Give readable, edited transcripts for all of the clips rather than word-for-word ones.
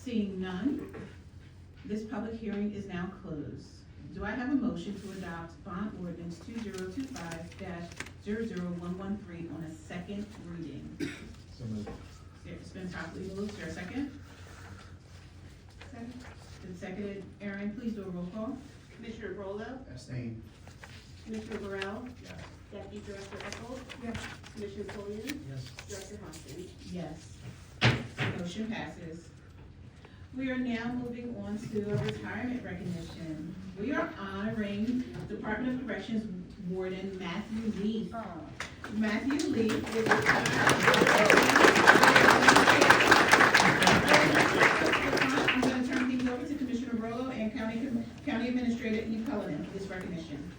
Seeing none, this public hearing is now closed. Do I have a motion to adopt bond ordinance 2025-00113 on a second reading? So moved. It's been properly moved. Is there a second? Second. Been seconded. Aaron, please do a roll call. Commissioner Brolo, Abstain. Commissioner Burrell, Yes. Deputy Director Echols, Yes. Commissioner Tillian, Yes. Director Hoskins. Yes. Motion passes. We are now moving on to a retirement recognition. We are honoring Department of Corrections Warden Matthew LEITH. Matthew LEITH is retired. I'm going to turn things over to Commissioner Rolo and County Administrator E. Cullinan for this recognition.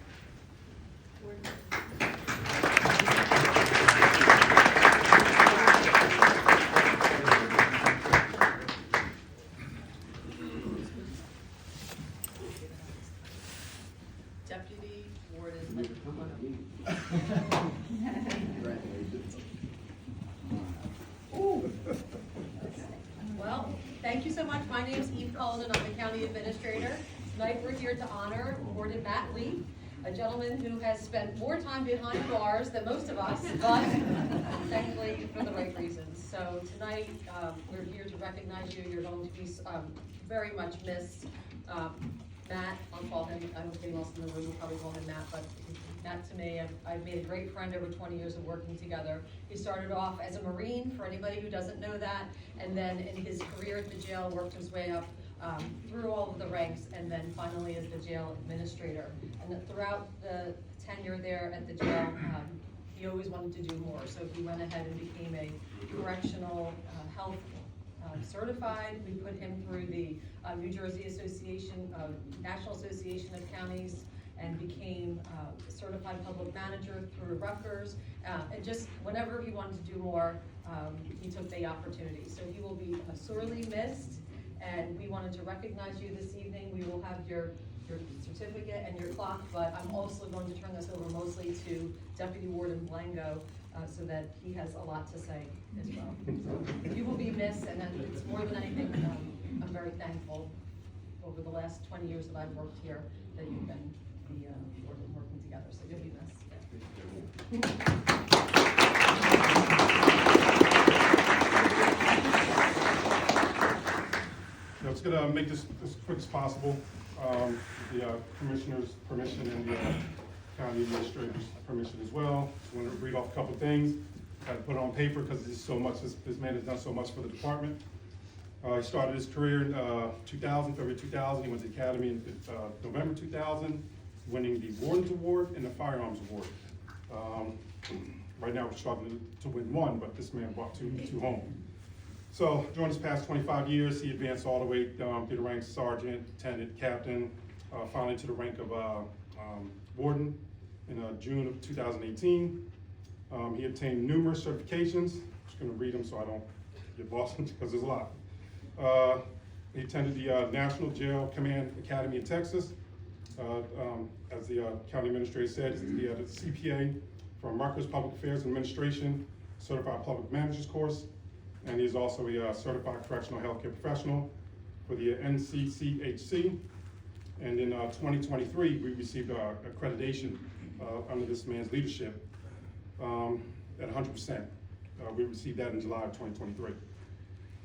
Deputy Warden. Well, thank you so much. My name is Eve Cullinan. I'm the County Administrator. Tonight we're here to honor Warden Matt Lee, a gentleman who has spent more time behind bars than most of us, but thankfully for the right reasons. So tonight we're here to recognize you. You're going to be very much missed. Matt, I'll call him, I don't think else in the room will probably call him Matt, but Matt to me, I've made a great friend over 20 years of working together. He started off as a Marine, for anybody who doesn't know that, and then in his career at the jail, worked his way up through all of the ranks, and then finally as the jail administrator. And throughout the tenure there at the jail, he always wanted to do more, so he went ahead and became a correctional health certified. We put him through the New Jersey Association, National Association of Counties, and became a certified public manager through Rutgers. And just whenever he wanted to do more, he took the opportunity. So he will be sorely missed, and we wanted to recognize you this evening. We will have your certificate and your clock, but I'm also going to turn this over mostly to Deputy Warden Blango, so that he has a lot to say as well. So you will be missed, and then it's more than anything, I'm very thankful over the last 20 years that I've worked here that you've been working together, so you'll be missed. Let's gonna make this as quick as possible. The commissioner's permission and the county administrator's permission as well. Just want to read off a couple things. Had to put it on paper because there's so much. This man has done so much for the department. He started his career in 2000, February 2000. He went to the academy in November 2000, winning the Warden's Award and the Firearms Award. Right now we're struggling to win one, but this man brought two home. So during his past 25 years, he advanced all the way through the ranks of sergeant, lieutenant, captain, finally to the rank of warden in June of 2018. He obtained numerous certifications. I'm just going to read them so I don't get lost because there's a lot. He attended the National Jail Command Academy in Texas. As the county administrator said, he had a CPA from Rutgers Public Affairs Administration, Certified Public Managers course, and he's also a certified correctional healthcare professional for the NCCHC. And in 2023, we received accreditation under this man's leadership at 100%. We received that in July of 2023.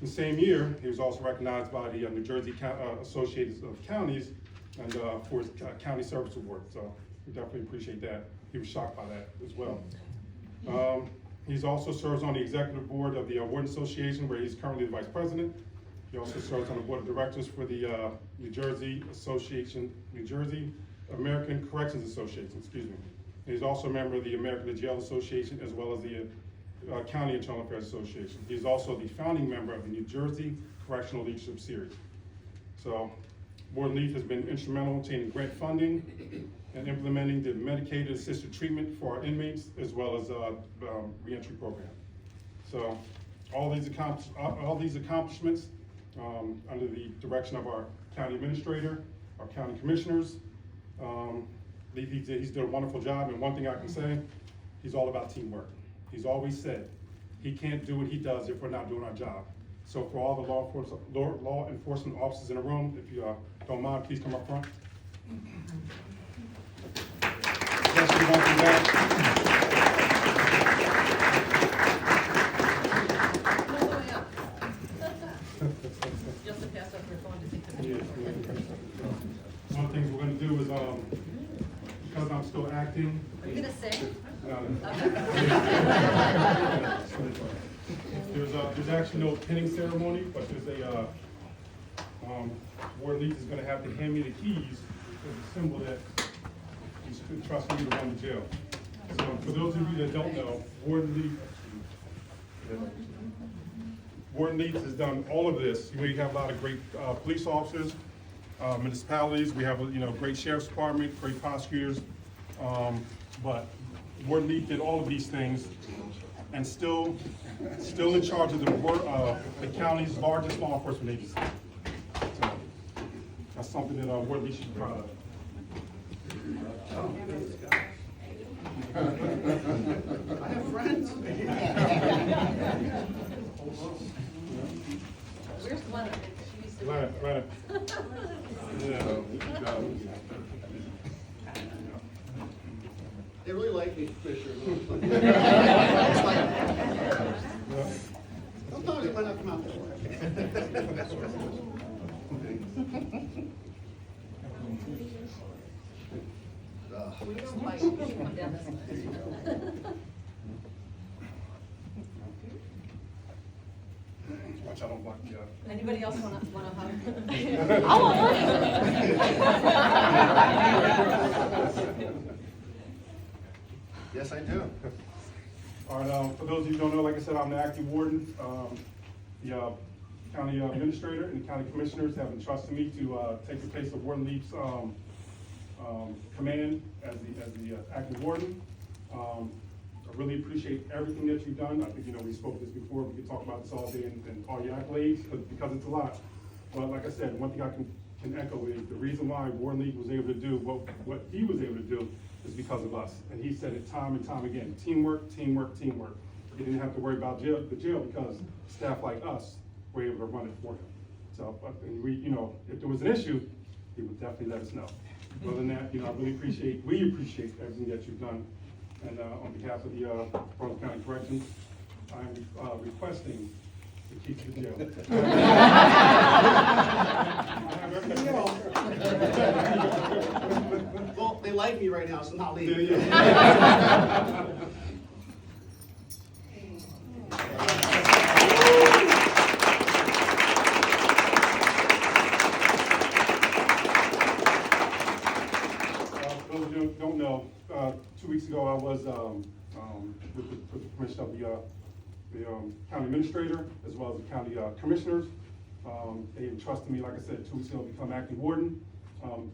The same year, he was also recognized by the New Jersey Association of Counties and for his County Service Award. So we definitely appreciate that. He was shocked by that as well. He's also serves on the executive board of the Warden Association, where he's currently the vice president. He also serves on the board of directors for the New Jersey American Corrections Association, excuse me. He's also a member of the American Jail Association, as well as the County Internal Affairs Association. He's also the founding member of the New Jersey Correctional Leadership Series. So, Warden LEITH has been instrumental in obtaining grant funding and implementing the medicated assisted treatment for our inmates, as well as reentry program. So, all these accomplishments under the direction of our county administrator, our county commissioners. He's done a wonderful job, and one thing I can say, he's all about teamwork. He's always said, he can't do what he does if we're not doing our job. So for all the law enforcement officers in the room, if you don't mind, please come up front. Especially one from back. Just to pass up your phone to take the Yeah, picture. yeah. One of the things we're gonna do is, because I'm still acting. Are you gonna sing? There's actually no pinning ceremony, but there's a, Ward LEITH is gonna have to hand me the keys as a symbol that he's trusting me to run the jail. So for those of you that don't know, Ward LEITH has done all of this. We have a lot of great police officers, municipalities. We have great sheriff's department, great prosecutors. But Ward LEITH did all of these things, and still in charge of the county's largest law enforcement agency. So that's something that Ward LEITH should be proud of. I have friends. Where's Glenna? She needs to be Glenna, there. They really like me, Commissioner. Sometimes they might not come out that way. We don't fight. You can come down this way. Watch out, don't block me up. Anybody else wanna hug? Yes, I do. All right, for those of you who don't know, like I said, I'm the acting warden. The county administrator and the county commissioners have entrusted me to take the place of Warden LEITH's command as the acting warden. I really appreciate everything that you've done. I think, we spoke this before. We could talk about this all day and all your accolades because it's a lot. But like I said, one thing I can echo is the reason why Warden LEITH was able to do what he was able to do is because of us. And he said it time and time again, teamwork, teamwork, teamwork. He didn't have to worry about the jail because staff like us were able to run it for him. So, and if there was an issue, he would definitely let us know. Other than that, we appreciate everything that you've done. And on behalf of the Burlington County Corrections, I'm requesting the keys to the jail. Well, they like me right now, so not leaving. Yeah. For those of you who don't know, 2 weeks ago I was with the permission of the county administrator as well as the county commissioners. They entrusted me, like I said, 2 weeks ago to become acting warden.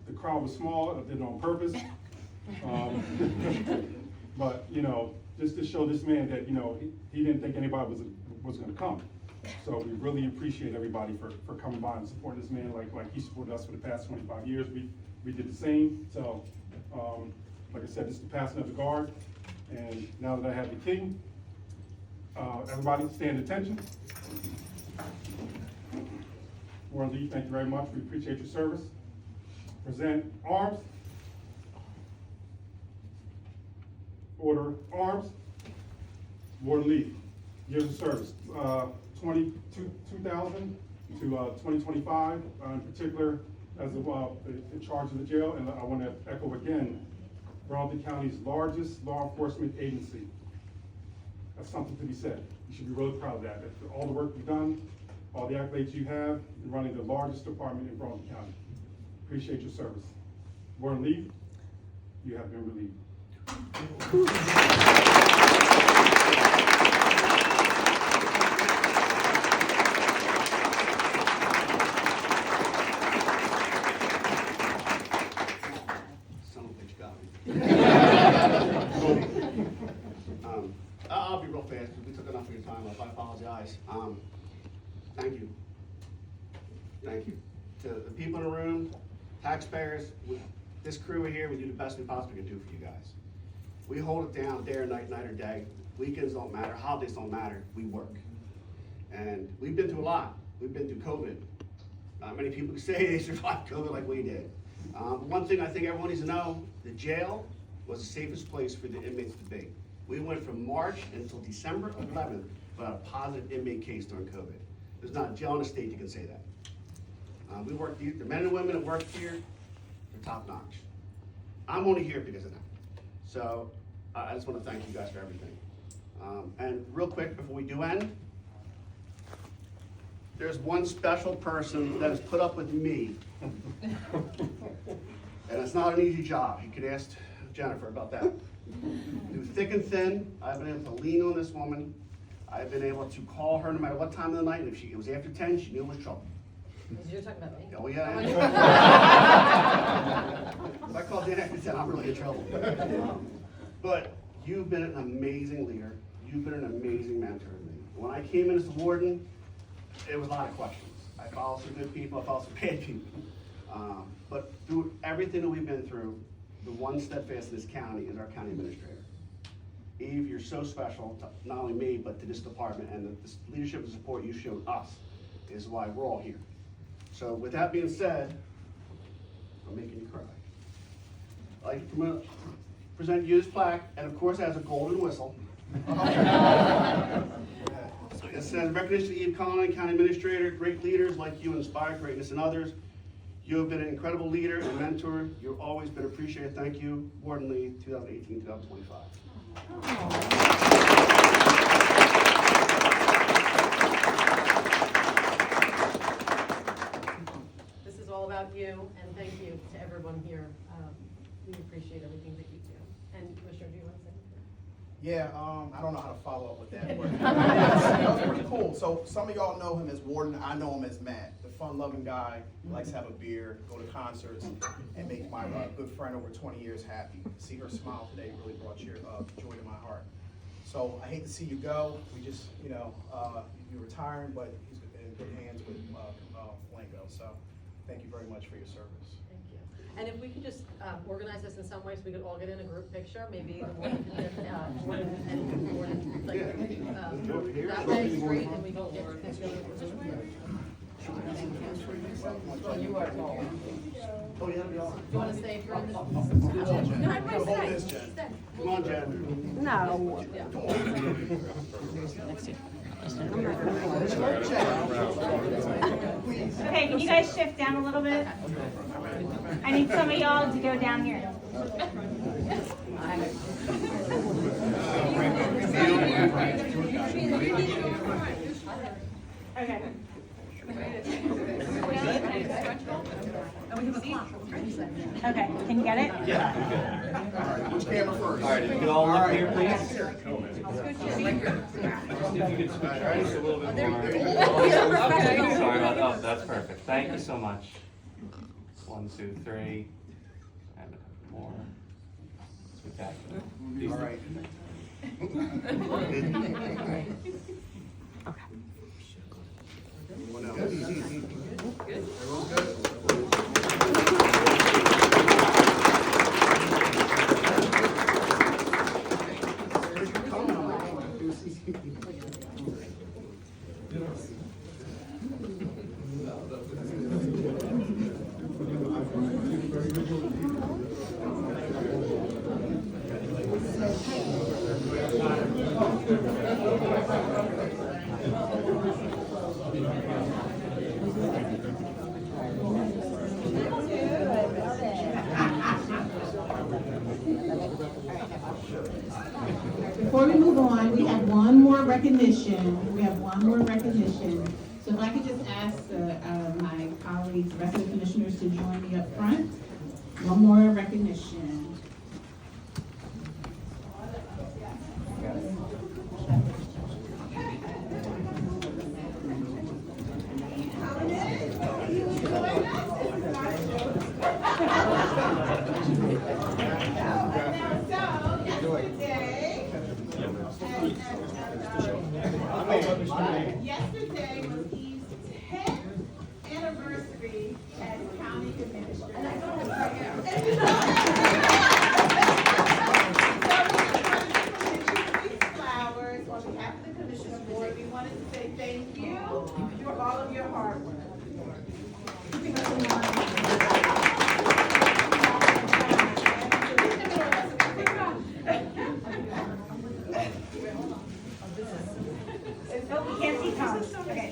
The crowd was small, I did it on purpose. But, just to show this man that, he didn't think anybody was gonna come. So we really appreciate everybody for coming by and supporting this man like he supported us for the past 25 years. We did the same. So, like I said, this is the passing of the guard. And now that I have the king, everybody stand at attention. Warden LEITH, thank you very much. We appreciate your service. Present arms. Order arms. Warden LEITH, years of service, 2000 to 2025, in particular as in charge of the jail. And I want to echo again, Burlington County's largest law enforcement agency. That's something to be said. You should be really proud of that. All the work you've done, all the accolades you have in running the largest department in Burlington County. Appreciate your service. Warden LEITH, you have been relieved. Son of a bitch got me. I'll be real fast because we took enough of your time up. I apologize. Thank you. Thank you. To the people in the room, taxpayers, this crew here, we do the best we possibly can do for you guys. We hold it down day or night or day. Weekends don't matter, holidays don't matter, we work. And we've been through a lot. We've been through COVID. Not many people can say they survived COVID like we did. One thing I think everyone needs to know, the jail was the safest place for the inmates to be. We went from March until December 11th without a positive inmate case during COVID. There's not a jail in the state that can say that. We worked, the men and women that work here are top notch. I'm only here because of that. So I just want to thank you guys for everything. And real quick before we do end, there's one special person that has put up with me. And it's not an easy job. You could ask Jennifer about that. Through thick and thin, I've been able to lean on this woman. I've been able to call her no matter what time of the night. And if it was after 10, she knew it was trouble. You're talking about me? Oh, yeah. If I call Dan after 10, I'm really in trouble. But you've been an amazing leader. You've been an amazing mentor to me. When I came in as the warden, it was a lot of questions. I followed some good people, I followed some bad people. But through everything that we've been through, the one steadfast in this county is our county administrator. Eve, you're so special to not only me, but to this department, and the leadership and support you showed us is why we're all here. So with that being said, I'm making you cry. I'd like to present you this plaque, and of course it has a golden whistle. It says, recognition to Eve Cullen, County Administrator, great leaders like you inspire greatness in others. You have been an incredible leader and mentor. You've always been appreciated. Thank you, Warden LEITH, 2018-2025. This is all about you, and thank you to everyone here. We appreciate everything that you do. And Commissioner, do you want to say anything? Yeah, I don't know how to follow up with that, but that was pretty cool. So some of y'all know him as Warden. I know him as Matt, the fun-loving guy, likes to have a beer, go to concerts, and make my good friend over 20 years happy. See her smile today really brought joy to my heart. So I hate to see you go. We just, you're retiring, but he's in good hands with Flanco. So thank you very much for your service. Thank you. And if we could just organize this in some way so we could all get in a group picture, maybe the Warden and Warden, like, that way is great, and we can get together. You are tall. Oh, yeah, we are. You want to stay if you're in the? No, I'm going to hold this, Jen. Come on, Jen. No. Okay, can you guys shift down a little bit? I need some of y'all to go down here. Okay. Okay, can you get it? Which camera first? All right, if you could all look here, please. If you could switch just a little bit more. Sorry about that. Oh, that's perfect. Thank you so much. 1, 2, 3, and a couple more. Spectacular. All right. Anyone else? Before we move on, we have one more recognition. So if I could just ask my colleagues, the rest of the commissioners to join me up front. One more recognition. Yesterday was Eve's 10th anniversary as county administrator. Flowers on behalf behalf of the Commissioners Board, we wanted to say thank you for all of your hard work. Oh, we can't see Tom. Okay.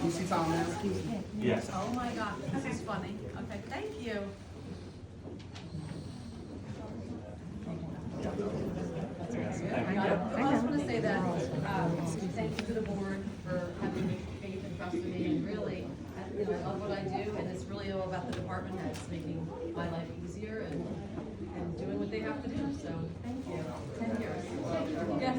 You see Tom now? Yes. Oh my God, this is funny. Okay, thank you. I just want to say that, thank you to the board for having faith and trust in me, and really, I love what I do, and it's really all about the department heads making my life easier and doing what they have to do, so, thank you. 10 years. Yes.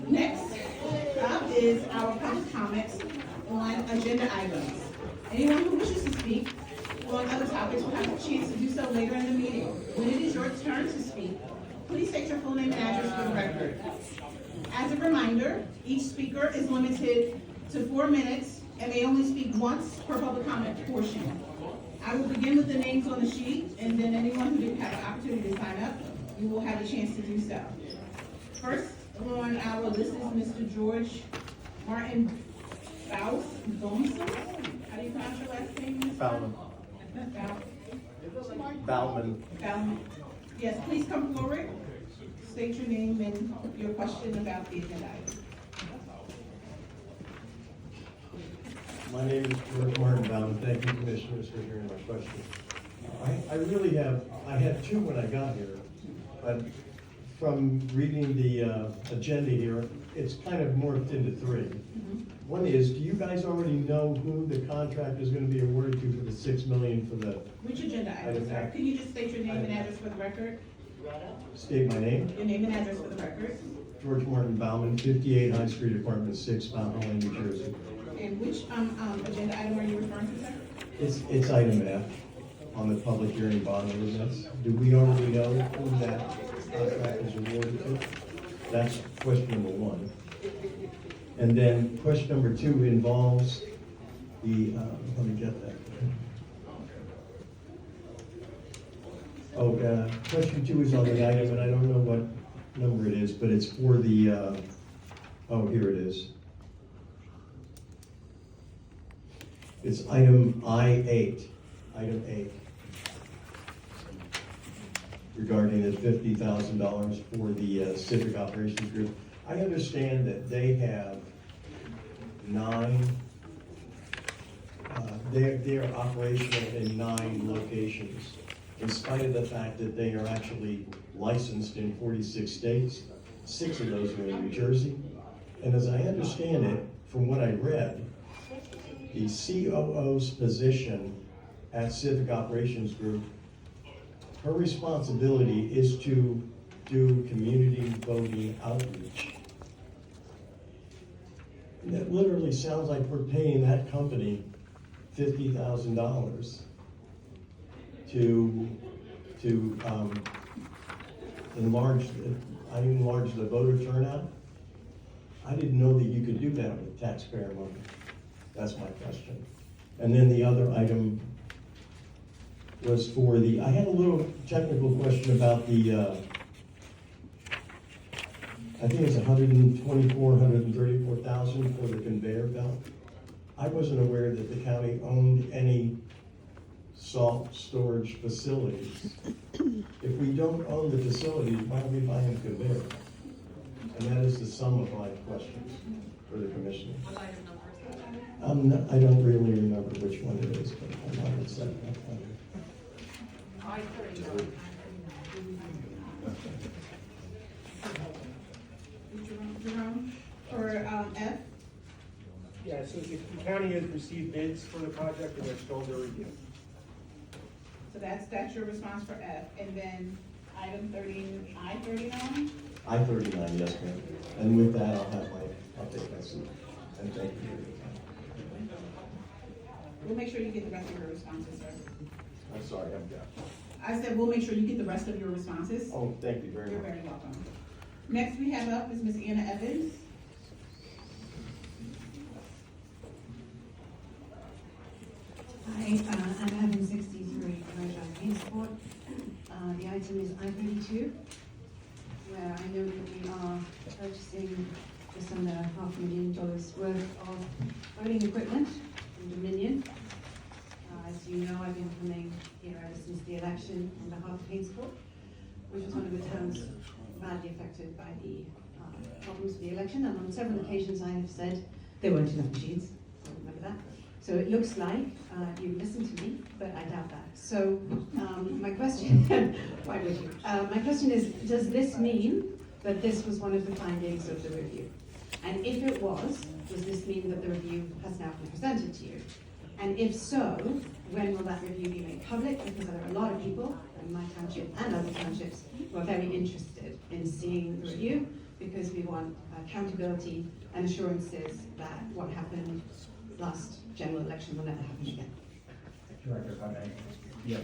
Next up is our public comments on agenda items. Anyone who wishes to speak on other topics will have a chance to do so later in the meeting. When it is your turn to speak, please state your full name and address for the record. As a reminder, each speaker is limited to 4 minutes and may only speak once per public comment portion. I will begin with the names on the sheet, and then anyone who didn't have an opportunity to sign up, you will have a chance to do so. First on our list is Mr. George Martin Baus. How do you pronounce your last name? Mr. Bauman. Bauman. Bauman. Yes, please come forward. State your name and your question about the agenda item. My name is George Martin Bauman. Thank you, Commissioners, for hearing my question. I had two when I got here, but from reading the agenda here, it's kind of morphed into three. One is, do you guys already know who the contract is going to be awarded to for the $6 million for the? Which agenda item, sir? Can you just state your name and address for the record? State my name. Your name and address for the record. George Martin Bauman, 58 High Street, Apartment 6, Mount Holly, New Jersey. And which agenda item are you referring to, sir? It's item F on the public hearing bond ordinance. Do we already know who that contract is awarded to? That's question number one. And then question number two involves the, let me get that. Question two is on the item, and I don't know what number it is, but it's for the, here it is. It's item I-8, item 8. Regarding the $50,000 for the Civic Operations Group. I understand that they have 9, they're operational in 9 locations, in spite of the fact that they are actually licensed in 46 states. 6 of those are in New Jersey. And as I understand it, from what I read, the COO's position at Civic Operations Group, her responsibility is to do community voting outreach. And that literally sounds like we're paying that company $50,000 to enlarge the voter turnout. I didn't know that you could do that with taxpayer money. That's my question. And then the other item was for I had a little technical question about the, I think it's $134,000 for the conveyor belt. I wasn't aware that the county owned any salt storage facilities. If we don't own the facilities, why are we buying a conveyor? And that is the sum of my questions for the commissioner. I don't really remember which one it is, but I'm not upset about that. Jerome, for F? Yeah, so the county has received bids for the project and they're still under review. So that's your response for F. And then item 30, I-39? I-39, yes, ma'am. And with that, I'll take my seat. And thank you. We'll make sure you get the rest of your responses, sir. I'm sorry, I'm deaf. I said, we'll make sure you get the rest of your responses. Oh, thank you very You're much. very welcome. Next we have up is Ms. Anna Evans. Hi, I'm Evan 63, Drive Kingsport. The item is I-32, where I know that we are purchasing just under $500,000 worth of voting equipment from Dominion. As you know, I've been coming here ever since the election on behalf of Kingsport, which was one of the towns badly affected by the problems of the election, and on several occasions I have said there weren't enough machines. So remember that. So it looks like you listened to me, but I doubt that. So my question, why would you? My question is, does this mean that this was one of the findings of the review? And if it was, does this mean that the review has now been presented to you? And if so, when will that review be made public? Because there are a lot of people in my township and other townships who are very interested in seeing the review, because we want accountability and assurances that what happened last general election will never happen again. Director, if I may. Yeah,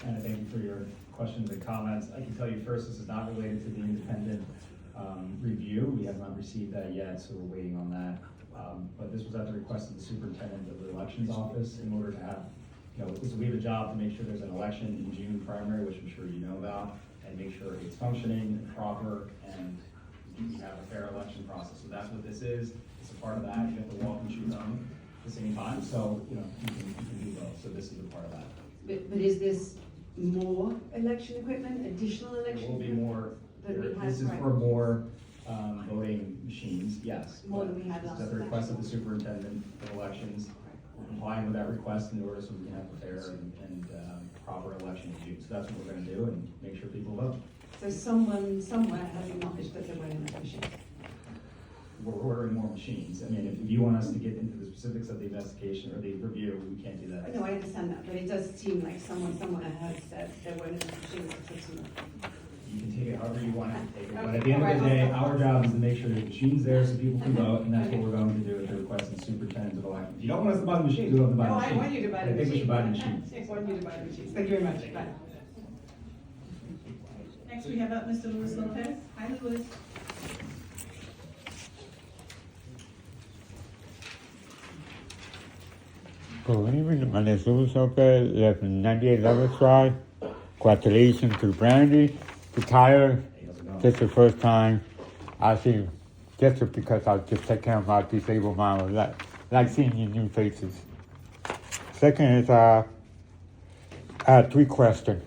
and thank you for your questions and comments. I can tell you first, this is not related to the independent review. We have not received that yet, so we're waiting on that. But this was at the request of the superintendent of the elections office in order to have, so we have a job to make sure there's an election in June primary, which I'm sure you know about, and make sure it's functioning and proper, and we have a fair election process. So that's what this is. It's a part of that. You have to walk and chew gum at the same time. So, you can do both. So this is a part of that. But is this more election equipment, additional There election will be equipment? more, Than we had this is right. for more voting machines, yes. More than we had last At the request of the election. superintendent of elections, we're complying with that request in order so we can have a fair and proper election in June. So that's what we're gonna do and make sure people vote. So someone somewhere has acknowledged that there weren't enough machines. We're ordering more machines. I mean, if you want us to get into the specifics of the investigation or the review, we can't do that. No, I understand that, but it does seem like someone somewhere has said there weren't enough machines to fix them. You can take it however you want to take it, but Okay, at the end of the all day, right. our job is to make sure the machine's there so people can vote, and that's what we're going to do at the request of the superintendent of elections. If you don't want us to buy the machines, we don't have to buy No, the I machines. want you to buy the I think we should buy the machines. I want you to buy the machines. Thank you very much. Bye. Next we have up Mr. Luis Lopez. Hi, Luis. Good evening, my name is Luis Lopez, live in 98 Lover's Drive. Congratulations to Brandy, to Tyler. This is the first time I see, just because I just take care of my disabled mom, like seeing your new faces. Second is, I have 3 questions.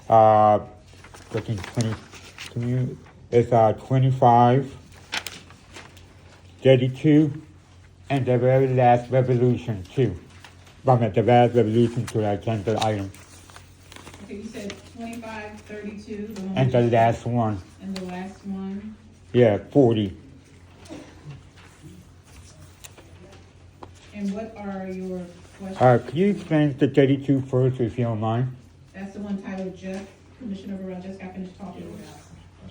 Looking 20, it's 25, 32, and the very last resolution too. The last resolution to the agenda item. Okay, you said 25, 32. The one And the we- last one, And the last one. yeah, 40. And what are your questions? Could you explain the 32 first, if you don't mind? That's the one Tyler Commissioner Burrell just got finished talking about.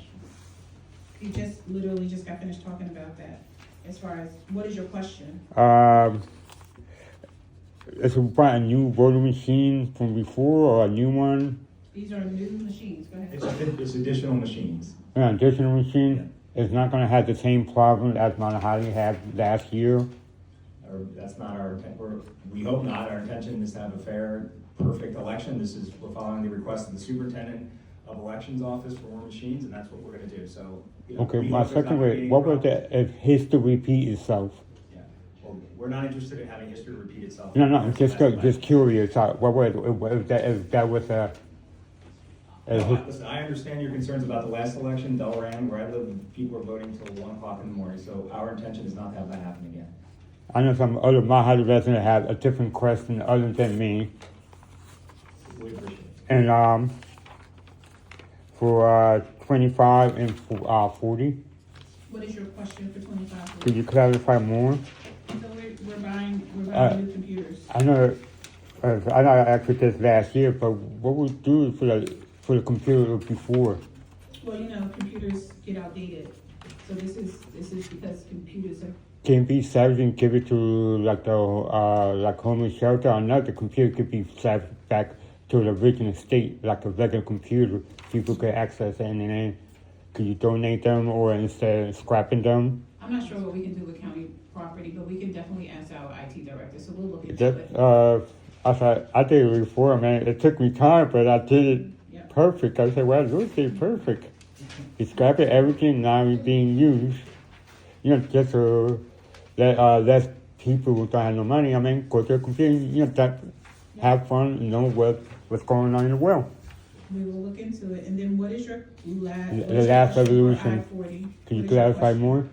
He literally just got finished talking about that. As far as, what is your question? Is it a new voting machine from before or a new one? These are new machines, go ahead. It's additional machines. An additional machine? It's not gonna have the same problem as Mount Holly had last year? Or that's not our intent. We hope not. Our intention is to have a fair, perfect election. We're following the request of the superintendent of elections office for more machines, and that's what we're gonna do. So, Okay, we my hope there's not second gonna be way, any what was problems. that, if history repeat itself? Yeah. Well, we're not interested in having history repeat itself. No, I'm just That's curious, what was, if that was a, Listen, I understand your concerns about the last election, Delran, where I live, and people are voting till 1 o'clock in the morning, so our intention is not to have that happen again. I know some other Mount Holly residents have a different question other than me. We appreciate it. And, for, 25 and 40, What is your question for 25? could you clarify more? So we're buying new computers. I know I asked you this last year, but what would you do for the computer before? Well, computers get outdated. So this is because computers have can be saved and give it to like the like homeless shelter, or not, the computer could be saved back to the original state, like a regular computer. People could access it, and then could you donate them, or instead of scrapping them? I'm not sure what we can do with county property, but we can definitely ask our IT director, so we'll look into That, it. I did it before, man. It took me time, but I did it Yeah. perfect. I said, well, Louis did it perfect. He scrapped everything, now it's being used. You know, just to let less people who don't have no money, I mean, go to a computer, you know, have fun, and know what's going on in the world. We will look into it, and then what is your The last resolution. I-40? Can you What is your clarify question? more?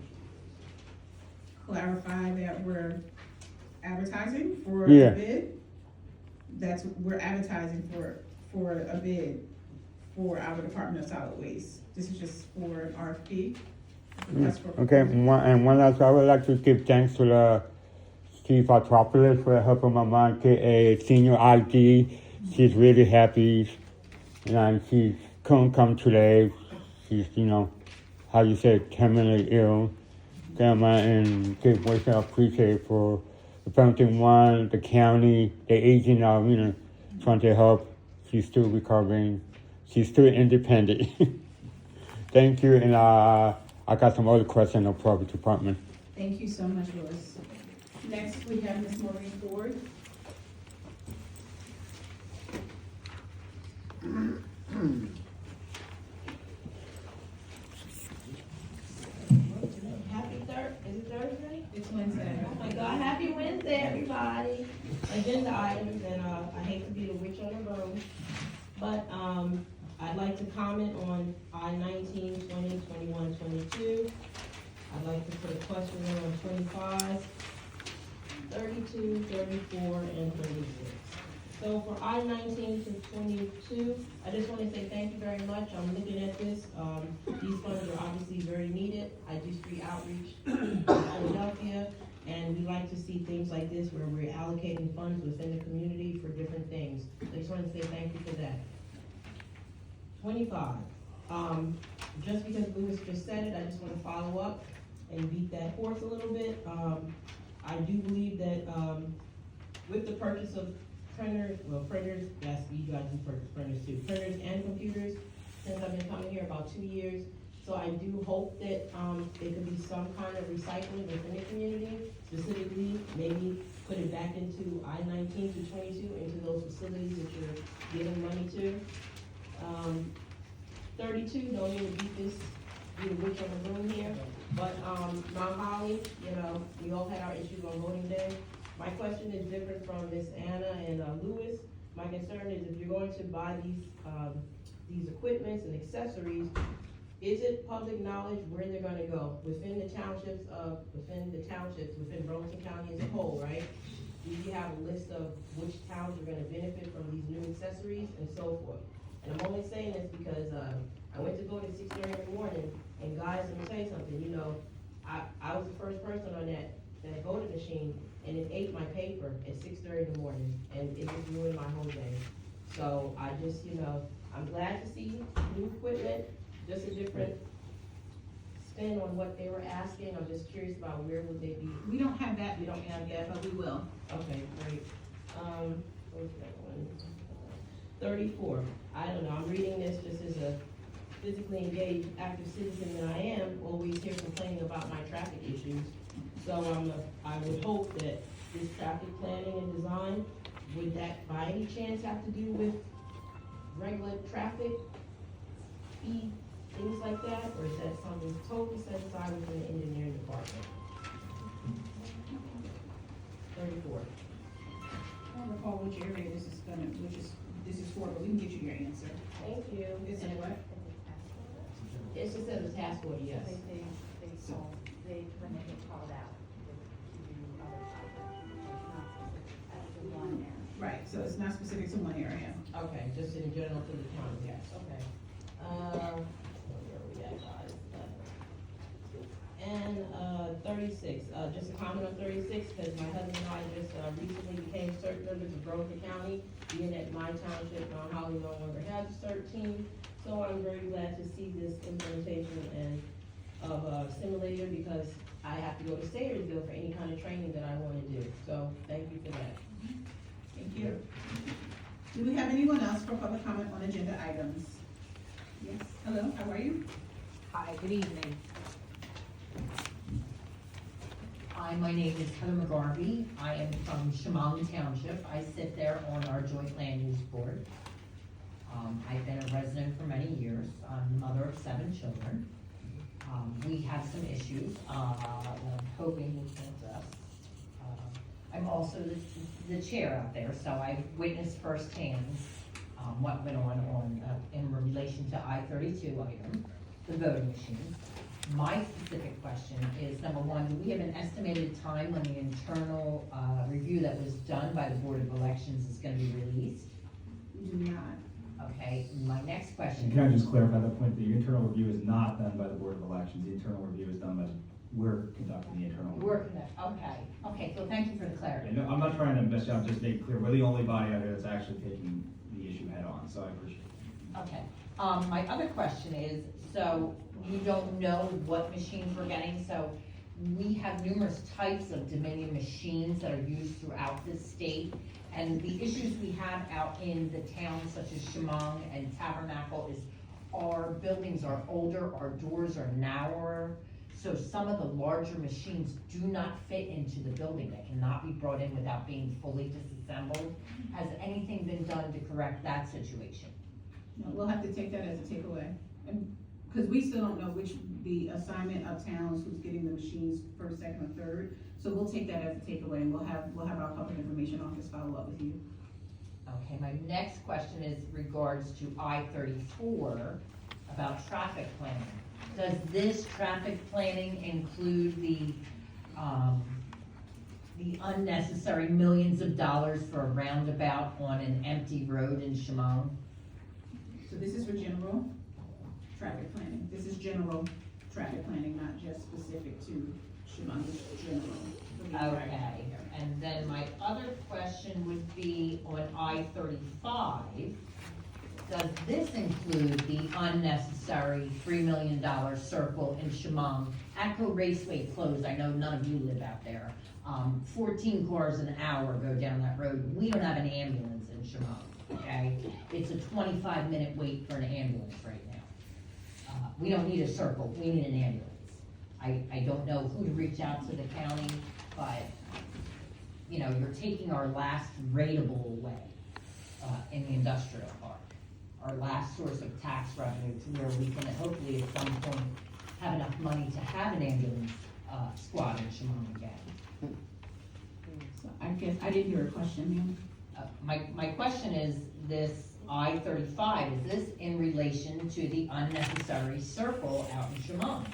Clarify that we're advertising for Yeah. a bid? We're advertising for a bid for our Department of Solid Waste. This is just for an RFP. Request for Okay, proposal. and one last, I would like to give thanks to the Chief Artopolis for helping my mom get a senior ID. She's really happy. You know, she couldn't come today. She's, you know, how you say, terminally ill. Grandma and give what I appreciate for the Burlington one, the county, the agent of, you know, trying to help. She's still recovering. She's still independent. Thank you, and I got some other questions on the property department. Thank you so much, Louis. Next, we have Ms. Maureen Ford. Happy is it Thursday? It's Wednesday. Oh my God, happy Wednesday, everybody. Agenda items, and I hate to be the witch on the road, but, I'd like to comment on I-19, 20, 21, 22. I'd like to put a question in on 25, 32, 34, and 36. So for I-19 to 22, I just want to say thank you very much. I'm looking at this. These funds are obviously very needed. I do street outreach in Philadelphia, and we like to see things like this where we're allocating funds within the community for different things. I just want to say thank you for that. 25, just because Louis just said it, I just want to follow up and beat that horse a little bit. I do believe that, with the purchase of printers, yes, you guys can purchase printers too, printers and computers, since I've been coming here about 2 years. So I do hope that, there could be some kind of recycling within the community, specifically, maybe put it back into I-19 to 22, into those facilities that you're giving money to. 32, don't even beat this, be the witch on the room here, but, Mount Holly, you know, we all had our issues on voting day. My question is different from Miss Anna and, Louis. My concern is if you're going to buy these equipments and accessories, is it public knowledge where they're gonna go? Within the townships, within Burlington County as a whole, right? Do you have a list of which towns are gonna benefit from these new accessories and so forth? And I'm only saying this because, I went to vote at 6:30 in the morning, and guys, let me tell you something, you know, I was the first person on that voting machine, and it ate my paper at 6:30 in the morning, and it just ruined my whole day. So I just, you know, I'm glad to see new equipment, just a different spin on what they were asking. I'm just curious about where would they be? We don't have that. We don't have that, but we will. Okay, great. Where's that one? 34. I don't know, I'm reading this just as a physically engaged active citizen that I am, always here complaining about my traffic issues. So I would hope that this traffic planning and design, would that by any chance have to do with regular traffic, speed, things like that? Or is that something totally set aside within the engineering department? 34. I don't recall which area this is for, but we can get you your answer. Thank you. Is it what? It just says a task order, yes. When they get called out to do other projects, it's not specific to one area. Right, so it's not specific to one area. Okay, just in general to the county, yes, okay. Where are we at, guys? And, 36, just a comment on 36, because my husband and I just, recently became CERT members of Burlington County, being that my township, Mount Holly, no longer has a CERT team. So I'm very glad to see this implementation and of a simulator, because I have to go to Sayresville for any kind of training that I wanna do, so thank you for that. Thank you. Do we have anyone else for public comment on agenda items? Yes, hello, how are you? Hi, good evening. Hi, my name is Heather McGarvey. I am from Chemung Township. I sit there on our joint land use board. I've been a resident for many years. I'm the mother of 7 children. We have some issues, that I'm hoping we can address. I'm also the chair out there, so I've witnessed firsthand, what went on, in relation to I-32 item, the voting machines. My specific question is, number one, do we have an estimated time when the internal, review that was done by the Board of Elections is gonna be released? We do not. Okay, my next question. Can I just clarify that point? The internal review is not done by the Board of Elections. The internal review is done by, we're conducting the internal review. Okay, so thank you for the clarity. No, I'm not trying to mess you up, just make it clear, we're the only body out here that's actually taking the issue head on, so I appreciate it. Okay, my other question is, so you don't know what machines we're getting, so we have numerous types of Dominion machines that are used throughout the state, and the issues we have out in the towns such as Chemung and Tabernacle is our buildings are older, our doors are narrower, so some of the larger machines do not fit into the building, they cannot be brought in without being fully disassembled. Has anything been done to correct that situation? No, we'll have to take that as a takeaway. Because we still don't know the assignment of towns who's getting the machines first, second, or third. So we'll take that as a takeaway, and we'll have our public information office follow up with you. Okay, my next question is regards to I-34 about traffic planning. Does this traffic planning include the unnecessary millions of dollars for a roundabout on an empty road in Chemung? So this is for general traffic planning. This is general traffic planning, not just specific to Chemung, it's general. Okay, and then my other question would be on I-35. Does this include the unnecessary $3 million circle in Chemung? Atco Raceway closed, I know none of you live out there. 14 cars an hour go down that road. We don't have an ambulance in Chemung, okay? It's a 25-minute wait for an ambulance right now. We don't need a circle, we need an ambulance. I don't know who to reach out to the county, but, you know, you're taking our last rateable away in the industrial park. Our last source of tax revenue to where we can hopefully at some point have enough money to have an ambulance squad in Chemung again. So I guess, I didn't hear a question, ma'am. My question is, this I-35, is this in relation to the unnecessary circle out in Chemung?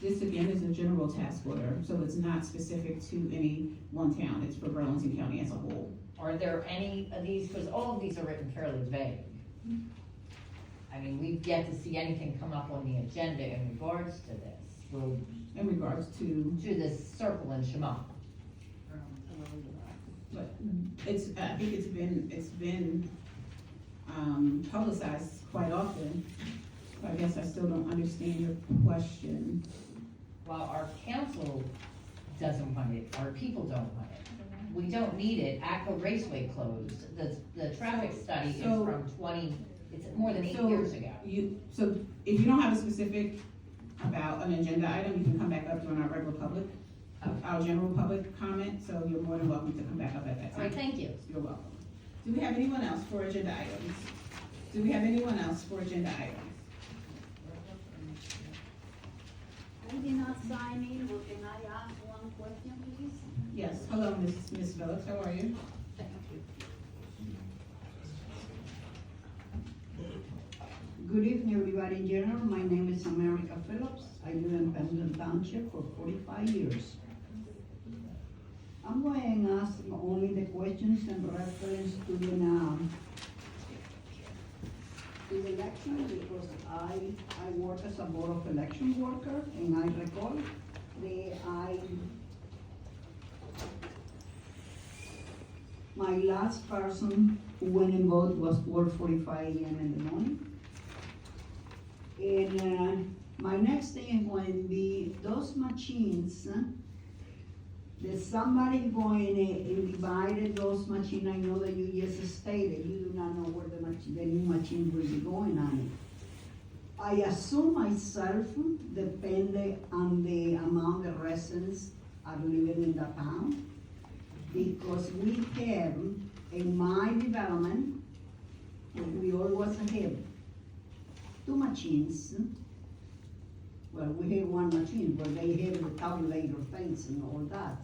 This again is a general task order, so it's not specific to any one town, it's for Burlington County as a whole. Are there any of these, because all of these are written fairly vague. I mean, we've yet to see anything come up on the agenda in regards to this. In regards to? To this circle in Chemung. But it's, I think it's been publicized quite often. So I guess I still don't understand your question. Well, our council doesn't want it, our people don't want it. We don't need it. Atco Raceway closed. The traffic study is from it's more than 8 years ago. So if you don't have a specific about an agenda item, you can come back up during our regular public, our general public comment, so you're more than welcome to come back up at that time. All right, thank you. You're welcome. Do we have anyone else for agenda items? Do we have anyone else for agenda items? I did not sign in, but can I ask one question, please? Yes, hello, Ms. Phillips, how are you? Thank you. Good evening, everybody in general. My name is America Phillips. I live in Pendleton Township for 45 years. I'm going to ask only the questions in reference to the election because I work as a board of election worker, and I recall my last person who went and voted was 4:45 a.m. in the morning. And My next thing is going to be those machines, that somebody going and divided those machines. I know that you just stated, you do not know where the new machine will be going on it. I assume myself, depending on the amount of residents are living in the town, because we have, in my development, we always have 2 machines. Well, we have 1 machine, but they have the tabulator things and all that.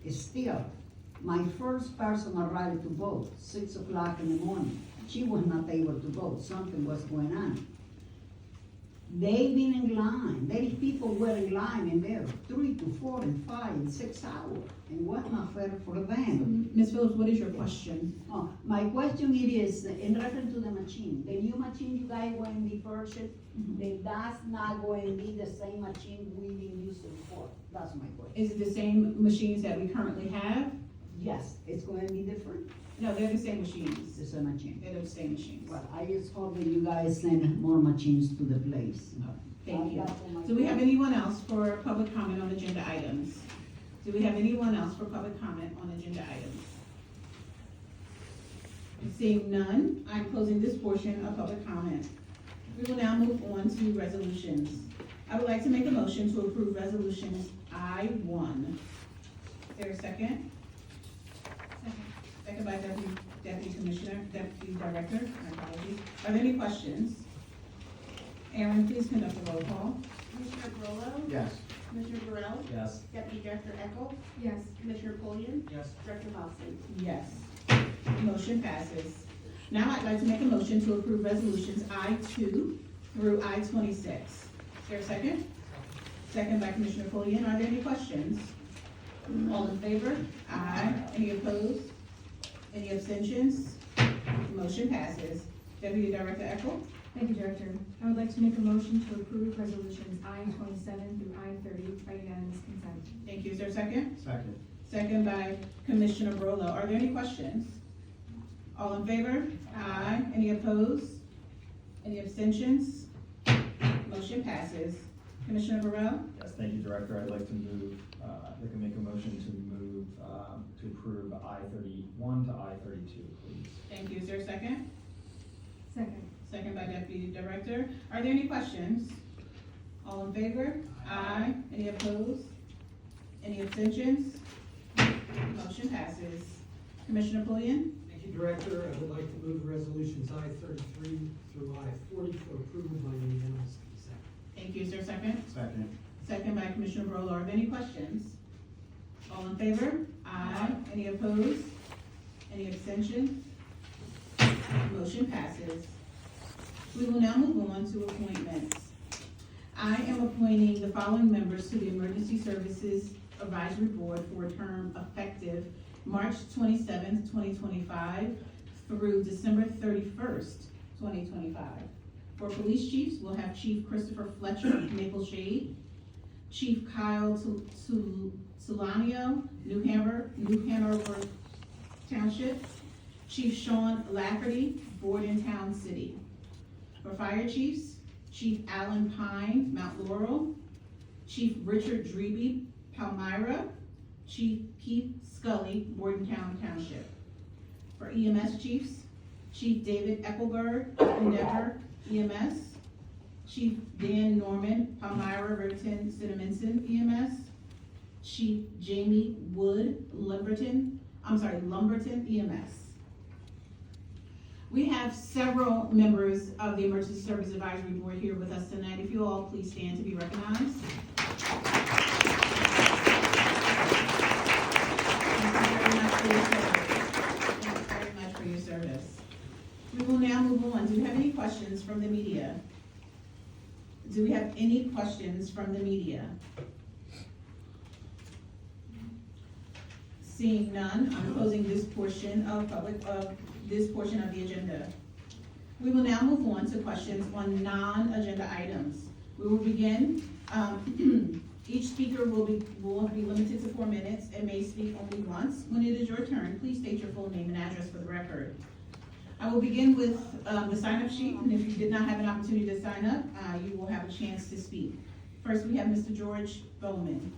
Still, my first person arrived to vote, 6 o'clock in the morning. She was not able to vote, something was going on. They've been in line, many people were in line in there, 3 to 4 and 5 and 6 hours, and was not fair for them. Ms. Phillips, what is your question? Oh, my question it is, in reference to the machine, the new machine you guys going to be purchased, that's not going to be the same machine we've been using before, that's my question. Is it the same machines that we currently have? Yes, it's going to be different? No, they're the same machines. The same machine. They're the same machines. Well, I just hope that you guys send more machines to the place. Thank you. Do we have anyone else for public comment on agenda items? Do we have anyone else for public comment on agenda items? Seeing none, I'm closing this portion of public comment. We will now move on to resolutions. I would like to make a motion to approve resolutions I-1. Is there a second? Second by Deputy Director, my apologies. Are there any questions? Aaron, please conduct the roll call. Commissioner Barolo? Yes. Commissioner Burrell? Yes. Deputy Director Eckel? Yes. Commissioner Pulliam? Yes. Director Dawson? Yes. Motion passes. Now I'd like to make a motion to approve resolutions I-2 through I-26. Is there a second? Second by Commissioner Pulliam. Are there any questions? All in favor? Aye. Any opposed? Any abstentions? Motion passes. Deputy Director Eckel? Thank you, Director. I would like to make a motion to approve resolutions I-27 through I-30 by unanimous consent. Thank you. Is there a second? Second. Second by Commissioner Barolo. Are there any questions? All in favor? Aye. Any opposed? Any abstentions? Motion passes. Commissioner Burrell? Yes, thank you, Director. I'd like to move, I'd like to make a motion to move, to approve I-31 to I-32, please. Thank you. Is there a second? Second. Second by Deputy Director. Are there any questions? All in favor? Aye. Any opposed? Any abstentions? Motion passes. Commissioner Pulliam? Thank you, Director. I would like to move resolutions I-33 through I-40 for approval by unanimous consent. Thank you. Is there a second? Second. Second by Commissioner Barolo. Are there any questions? All in favor? Aye. Any opposed? Any abstentions? Motion passes. We will now move on to appointments. I am appointing the following members to the Emergency Services Advisory Board for a term effective March 27th, 2025 through December 31st, 2025. For police chiefs, we'll have Chief Christopher Fletcher of Maple Shade, Chief Kyle Solanio, New Hanover Township, Chief Sean Lafferty, Bordentown City. For fire chiefs, Chief Alan Pine, Mount Laurel, Chief Richard Dreby, Palmyra, Chief Keith Scully, Bordentown Township. For EMS chiefs, Chief David Eckelberg, Endeavor EMS, Chief Dan Norman, Palmyra, Riverton, Cinnaminson EMS, Chief Jamie Wood, Lumberton EMS. We have several members of the Emergency Service Advisory Board here with us tonight. If you all please stand to be recognized. Thank you very much for your service. We will now move on. Do we have any questions from the media? Do we have any questions from the media? Seeing none, I'm closing this portion of the agenda. We will now move on to questions on non-agenda items. We will begin. Each speaker will be limited to 4 minutes and may speak only once. When it is your turn, please state your full name and address for the record. I will begin with the sign-up sheet, and if you did not have an opportunity to sign up, you will have a chance to speak. First, we have Mr. George Bowman.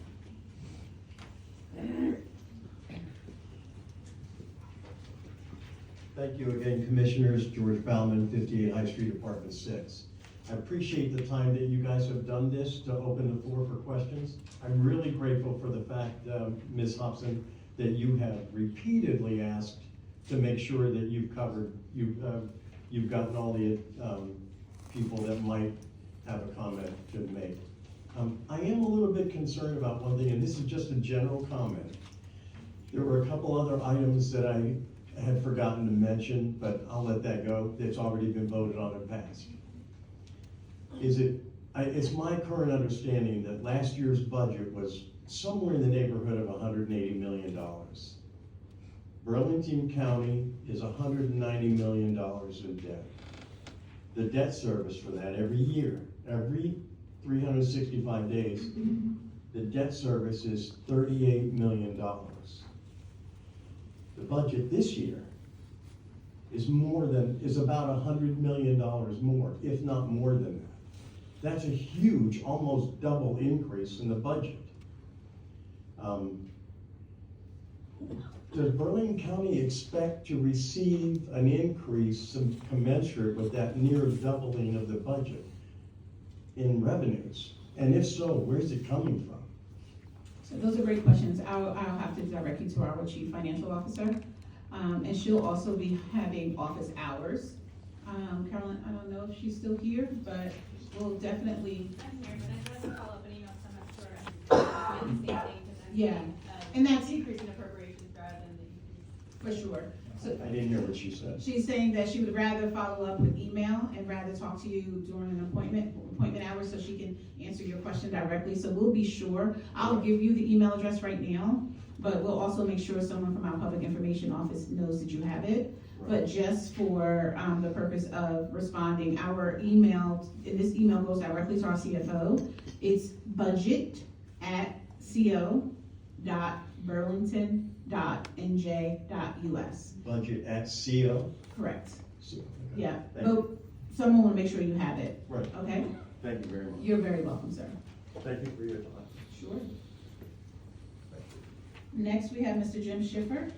Thank you again, Commissioners. George Bauman, 58 High Street, Apartment 6. I appreciate the time that you guys have done this to open the floor for questions. I'm really grateful for the fact, Ms. Hobson, that you have repeatedly asked to make sure that you've gotten all the people that might have a comment to make. I am a little bit concerned about one thing, and this is just a general comment. There were a couple other items that I had forgotten to mention, but I'll let that go. It's already been voted on and passed. It's my current understanding that last year's budget was somewhere in the neighborhood of $180 million. Burlington County is $190 million in debt. The debt service for that every year, every 365 days, the debt service is $38 million. The budget this year is about $100 million more, if not more than that. That's a huge, almost double increase in the budget. Does Burlington County expect to receive an increase commensurate with that near doubling of the budget in revenues? And if so, where's it coming from? So those are great questions. I'll have to direct you to our Chief Financial Officer. And she'll also be having office hours. Carolyn, I don't know if she's still here, but we'll definitely. I'm here, but I'd like to follow up an email from us on the same date and then. Yeah, and that's decrease in appropriations rather than the for sure. So I didn't hear what she said. she's saying that she would rather follow up with email and rather talk to you during an appointment hours so she can answer your question directly. So we'll be sure. I'll give you the email address right now, but we'll also make sure someone from our public information office knows that you have it. But just for the purpose of responding, our email, and this email goes directly to our CFO. It's budget@co.burlington.nj.us. Budget at CO? Correct. Okay. Yeah, Thank but you. someone will make sure you have it. Right. Okay? Thank you very much. You're very welcome, sir. Thank you for your time. Sure. Next, we have Mr. Jim Schiffer.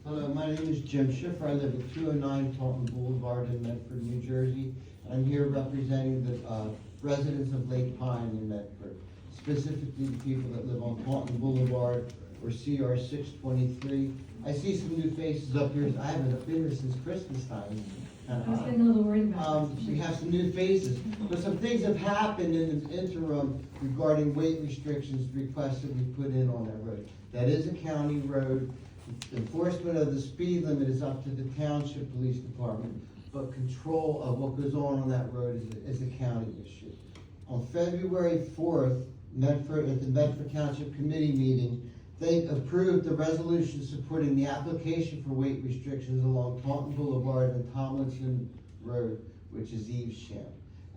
Hello, my name is Jim Schiffer. I live at 209 Taunton Boulevard in Medford, New Jersey. I'm here representing the residents of Lake Pine in Medford, specifically the people that live on Taunton Boulevard or CR 623. I see some new faces up here. I haven't been here since Christmas time. I was getting a little worried about that. We have some new faces, but some things have happened in the interim regarding weight restrictions requests that we put in on that road. That is a county road. Enforcement of the speed limit is up to the Township Police Department, but control of what goes on that road is a county issue. On February 4th, at the Medford Township Committee meeting, they approved the resolution supporting the application for weight restrictions along Taunton Boulevard and Tomlinson Road, which is Evesham.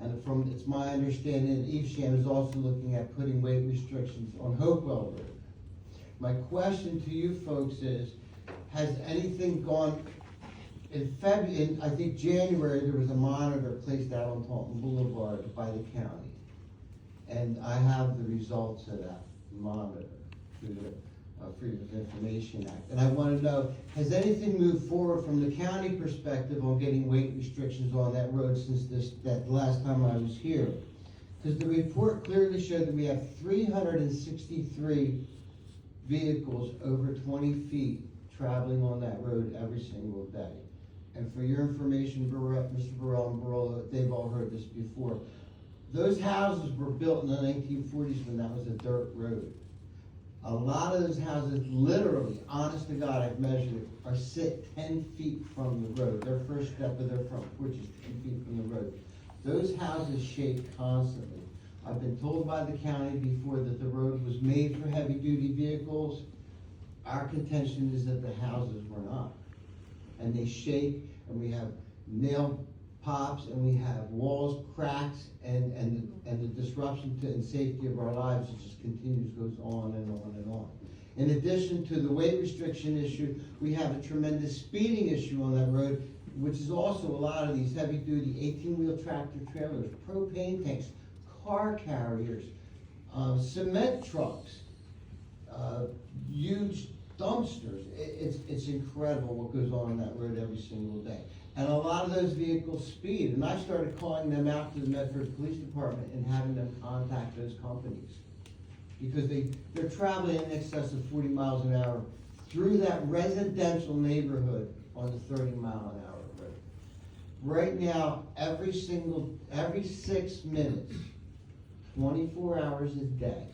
And it's my understanding that Evesham is also looking at putting weight restrictions on Hopewell Road. My question to you folks is, has anything gone, in I think January, there was a monitor placed out on Taunton Boulevard by the county. And I have the results of that monitor through the Freedom of Information Act. And I want to know, has anything moved forward from the county perspective on getting weight restrictions on that road since that last time I was here? Because the report clearly showed that we have 363 vehicles over 20 feet traveling on that road every single day. And for your information, Mr. Burrell and Barola, they've all heard this before. Those houses were built in the 1940s when that was a dirt road. A lot of those houses, literally, honest to God, I've measured it, are sit 10 feet from the road. Their first step of their front porch is 10 feet from the road. Those houses shake constantly. I've been told by the county before that the road was made for heavy-duty vehicles. Our contention is that the houses were not. And they shake, and we have nail pops, and we have walls, cracks, and the disruption to and safety of our lives, it just continues, goes on and on and on. In addition to the weight restriction issue, we have a tremendous speeding issue on that road, which is also a lot of these heavy-duty 18-wheel tractor trailers, propane tanks, car carriers, cement trucks, huge dumpsters. It's incredible what goes on that road every single day. And a lot of those vehicles speed, and I started calling them out to the Medford Police Department and having them contact those companies. Because they're traveling in excess of 40 miles an hour through that residential neighborhood on the 30-mile-an-hour road. Right now, every 6 minutes, 24 hours a day,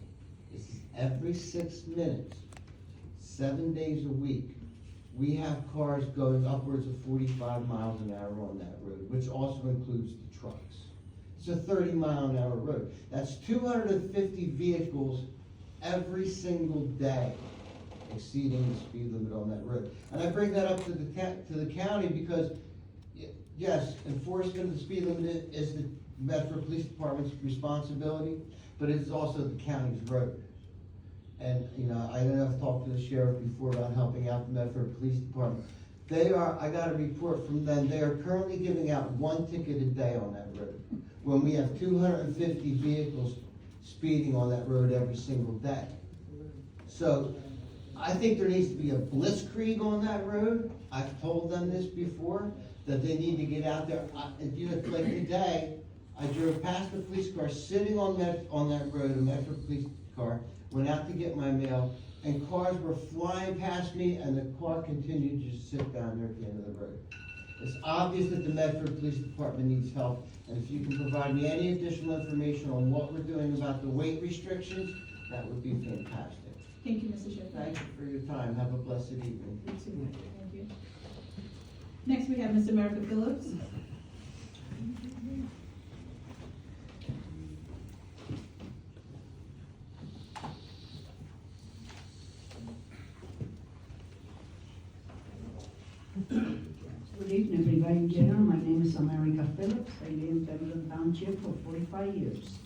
this is every 6 minutes, 7 days a week, we have cars going upwards of 45 miles an hour on that road, which also includes the trucks. It's a 30-mile-an-hour road. That's 250 vehicles every single day exceeding the speed limit on that road. And I bring that up to the county because, yes, enforcement of the speed limit is the Medford Police Department's responsibility, but it's also the county's road. And, you know, I know I've talked to the sheriff before about helping out the Medford Police Department. I got a report from them, they are currently giving out 1 ticket a day on that road, when we have 250 vehicles speeding on that road every single day. So, I think there needs to be a blitzkrieg on that road. I've told them this before, that they need to get out there. Like today, I drove past the police car sitting on that road, a Medford police car, went out to get my mail, and cars were flying past me, and the car continued to just sit down there at the end of the road. It's obvious that the Medford Police Department needs help, and if you can provide me any additional information on what we're doing about the weight restrictions, that would be fantastic. Thank you, Mr. Sheffield. Thank you for your time. Have a blessed evening. You too. Thank you. Next, we have Mr. America Phillips. Good evening, everybody in general. My name is America Phillips. I live in Burlington Township for 45 years.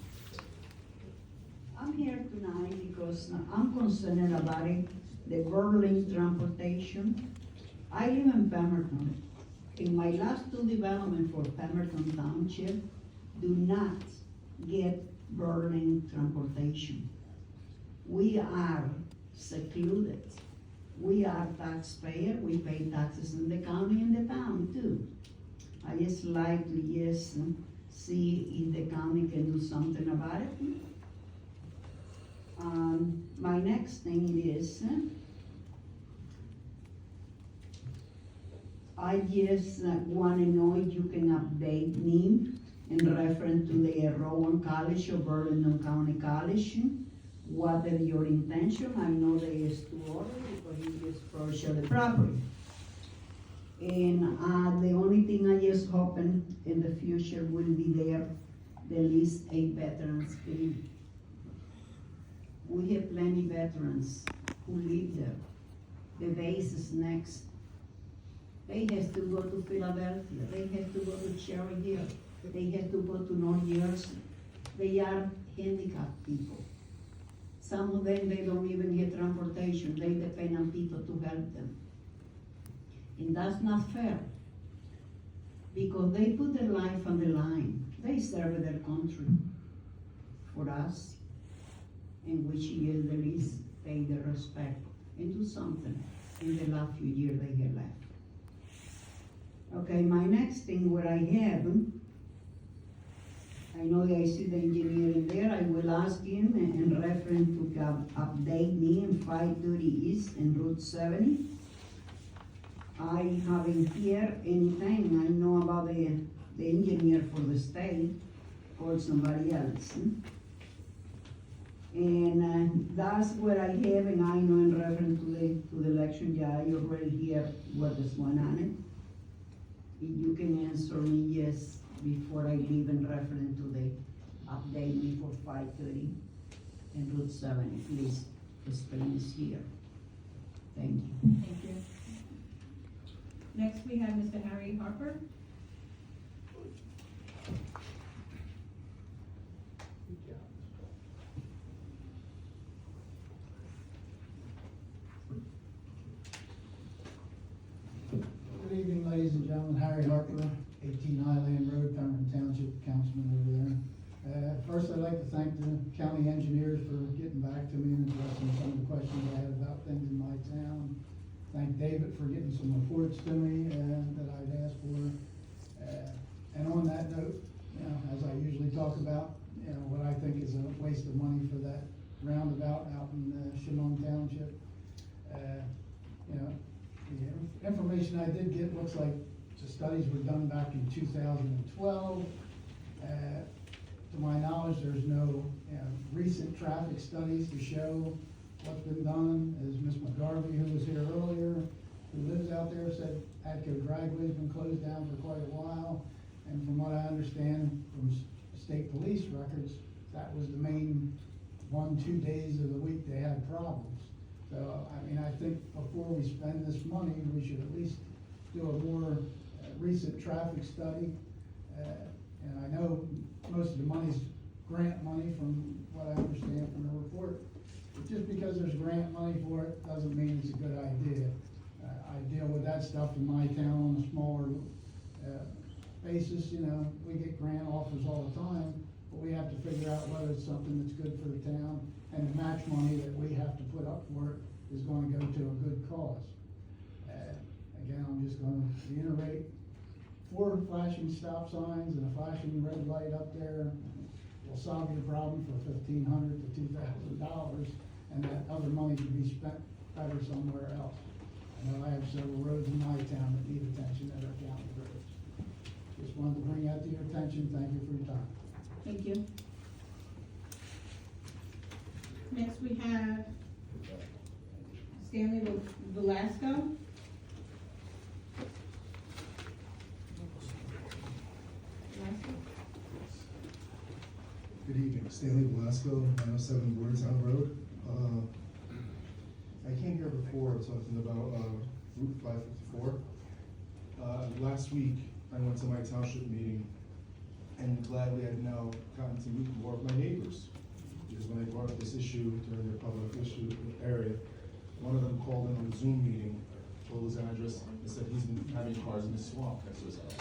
I'm here tonight because I'm concerned about the Burlington transportation. I live in Pemberton. In my last 2 developments for Pemberton Township, do not get Burlington transportation. We are secluded. We are taxpayers, we pay taxes in the county and the town too. I just like to see if the county can do something about it. My next thing is, I just want to know if you can update me in reference to the Rowan College or Burlington County College. What is your intention? I know there is 2 orders because you just purchased the property. And the only thing I just hoping in the future will be there, at least 8 veterans. We have plenty veterans who live there. The base is next. They have to go to Philadelphia. They have to go to Cherry Hill. They have to go to North Jersey. They are handicapped people. Some of them, they don't even get transportation. They depend on people to help them. And that's not fair. Because they put their life on the line. They serve their country for us. In which year the least pay their respect and do something in the last few years they have left. Okay, my next thing what I have, I know that I see the engineer in there, I will ask him in reference to update me in 530 East and Route 70. I haven't heard anything, I know about the engineer for the state or somebody else. And that's what I have, and I know in reference to the election, yeah, I already hear what is going on. If you can answer me yes before I leave in reference to the update me for 530 and Route 70, please, explain this here. Thank you. Thank you. Next, we have Mr. Harry Harper. Larry Harper, 18 Highland Road, Pembroke Township, councilman over there. First, I'd like to thank the county engineers for getting back to me and addressing some of the questions I had about things in my town. Thank David for getting some reports to me that I'd asked for. And on that note, you know, as I usually talk about, you know, what I think is a waste of money for that roundabout out in Chemung Township. You know, the information I did get looks like the studies were done back in 2012. To my knowledge, there's no recent traffic studies to show what's been done. As Ms. McGarvey, who was here earlier, who lives out there, said Atco Dragway's been closed down for quite a while. And from what I understand from state police records, that was the main 1-2 days of the week they had problems. So, I mean, I think before we spend this money, we should at least do a more recent traffic study. And I know most of the money's grant money from what I understand from the report. But just because there's grant money for it doesn't mean it's a good idea. I deal with that stuff in my town on a smaller basis. You know, we get grant offers all the time, but we have to figure out whether it's something that's good for the town, and the match money that we have to put up for it is going to go to a good cause. Again, I'm just going to reiterate, 4 flashing stop signs and a flashing red light up there will solve your problem for $1,500 to $2,000, and that other money can be spent better somewhere else. I know I have several roads in my town that need attention that are county roads. Just wanted to bring that to your attention. Thank you for your time. Thank you. Next, we have Stanley Velasco. Good evening, Stanley Velasco, 907 Burlington Road. I came here before talking about Route 554. Last week, I went to my township meeting, and gladly I've now gotten to meet more of my neighbors. Because when I brought up this issue during their public issue area, one of them called in on a Zoom meeting, told his address, and said he's been having cars in his swamp next to his house.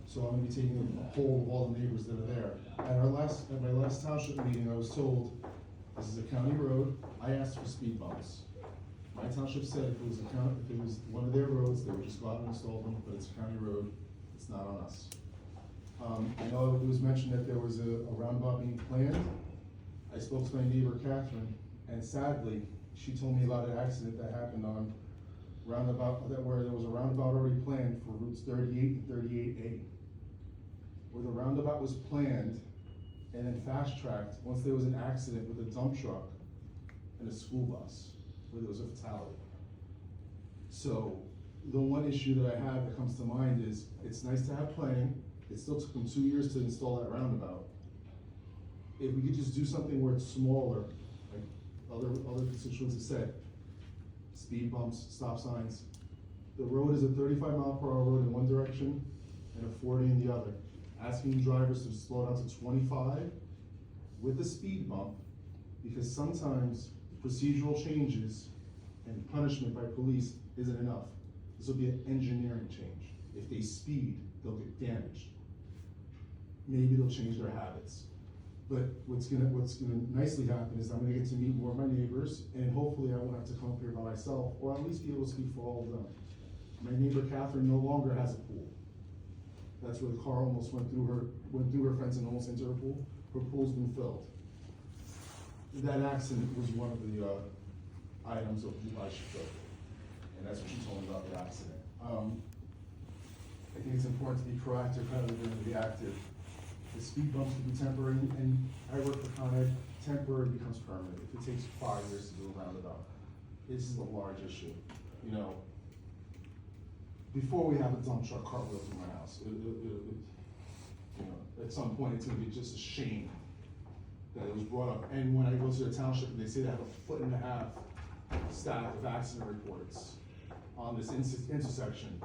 So I'm gonna be taking a poll of all the neighbors that are there. At my last township meeting, I was told, this is a county road, I asked for speed bumps. My township said if it was one of their roads, they would just go out and install them, but it's a county road, it's not on us. I know it was mentioned that there was a roundabout being planned. I spoke to my neighbor Catherine, and sadly, she told me about an accident that happened on roundabout, where there was a roundabout already planned for routes 38 and 38A. Where the roundabout was planned and then fast-tracked once there was an accident with a dump truck and a school bus, where there was a fatality. So, the one issue that I have that comes to mind is, it's nice to have planning, it still took them 2 years to install that roundabout. If we could just do something where it's smaller, like other constituents have said, speed bumps, stop signs. The road is a 35-mile-per-hour road in one direction and a 40 in the other. Asking drivers to slow down to 25 with a speed bump, because sometimes procedural changes and punishment by police isn't enough. This will be an engineering change. If they speed, they'll get damaged. Maybe they'll change their habits. But what's gonna nicely happen is I'm gonna get to meet more of my neighbors, and hopefully I won't have to come up here by myself, or at least be able to speak for all of them. My neighbor Catherine no longer has a pool. That's where the car almost went through her fence and almost into her pool. Her pool's been filled. That accident was one of the items of who I should go for. And that's what she told me about the accident. I think it's important to be proactive rather than reactive. The speed bumps can be temporary, and I work for Con Ed, temporary becomes permanent. If it takes 5 years to do a roundabout, this is a large issue. You know, before we have a dump truck cartwheel through my house, you know, at some point it's gonna be just a shame that it was brought up. And when I go to the township and they say they have 1.5 foot stack of accident reports on this intersection,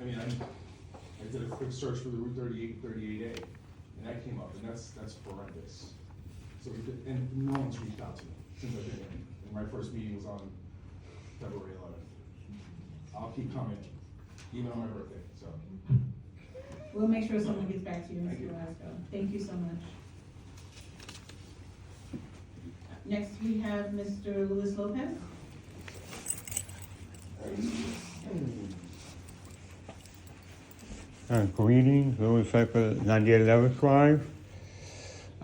I mean, I did a quick search for the Route 38 and 38A, and that came up, and that's horrendous. So, and no one's reached out to me since I've been in, and my first meeting was on February 11th. I'll keep coming. You know my birthday, so. We'll make sure someone gets back to you, Mr. Velasco. Thank you so much. Next, we have Mr. Luis Lopez. Greetings, Louis Lopez, 9811 Drive.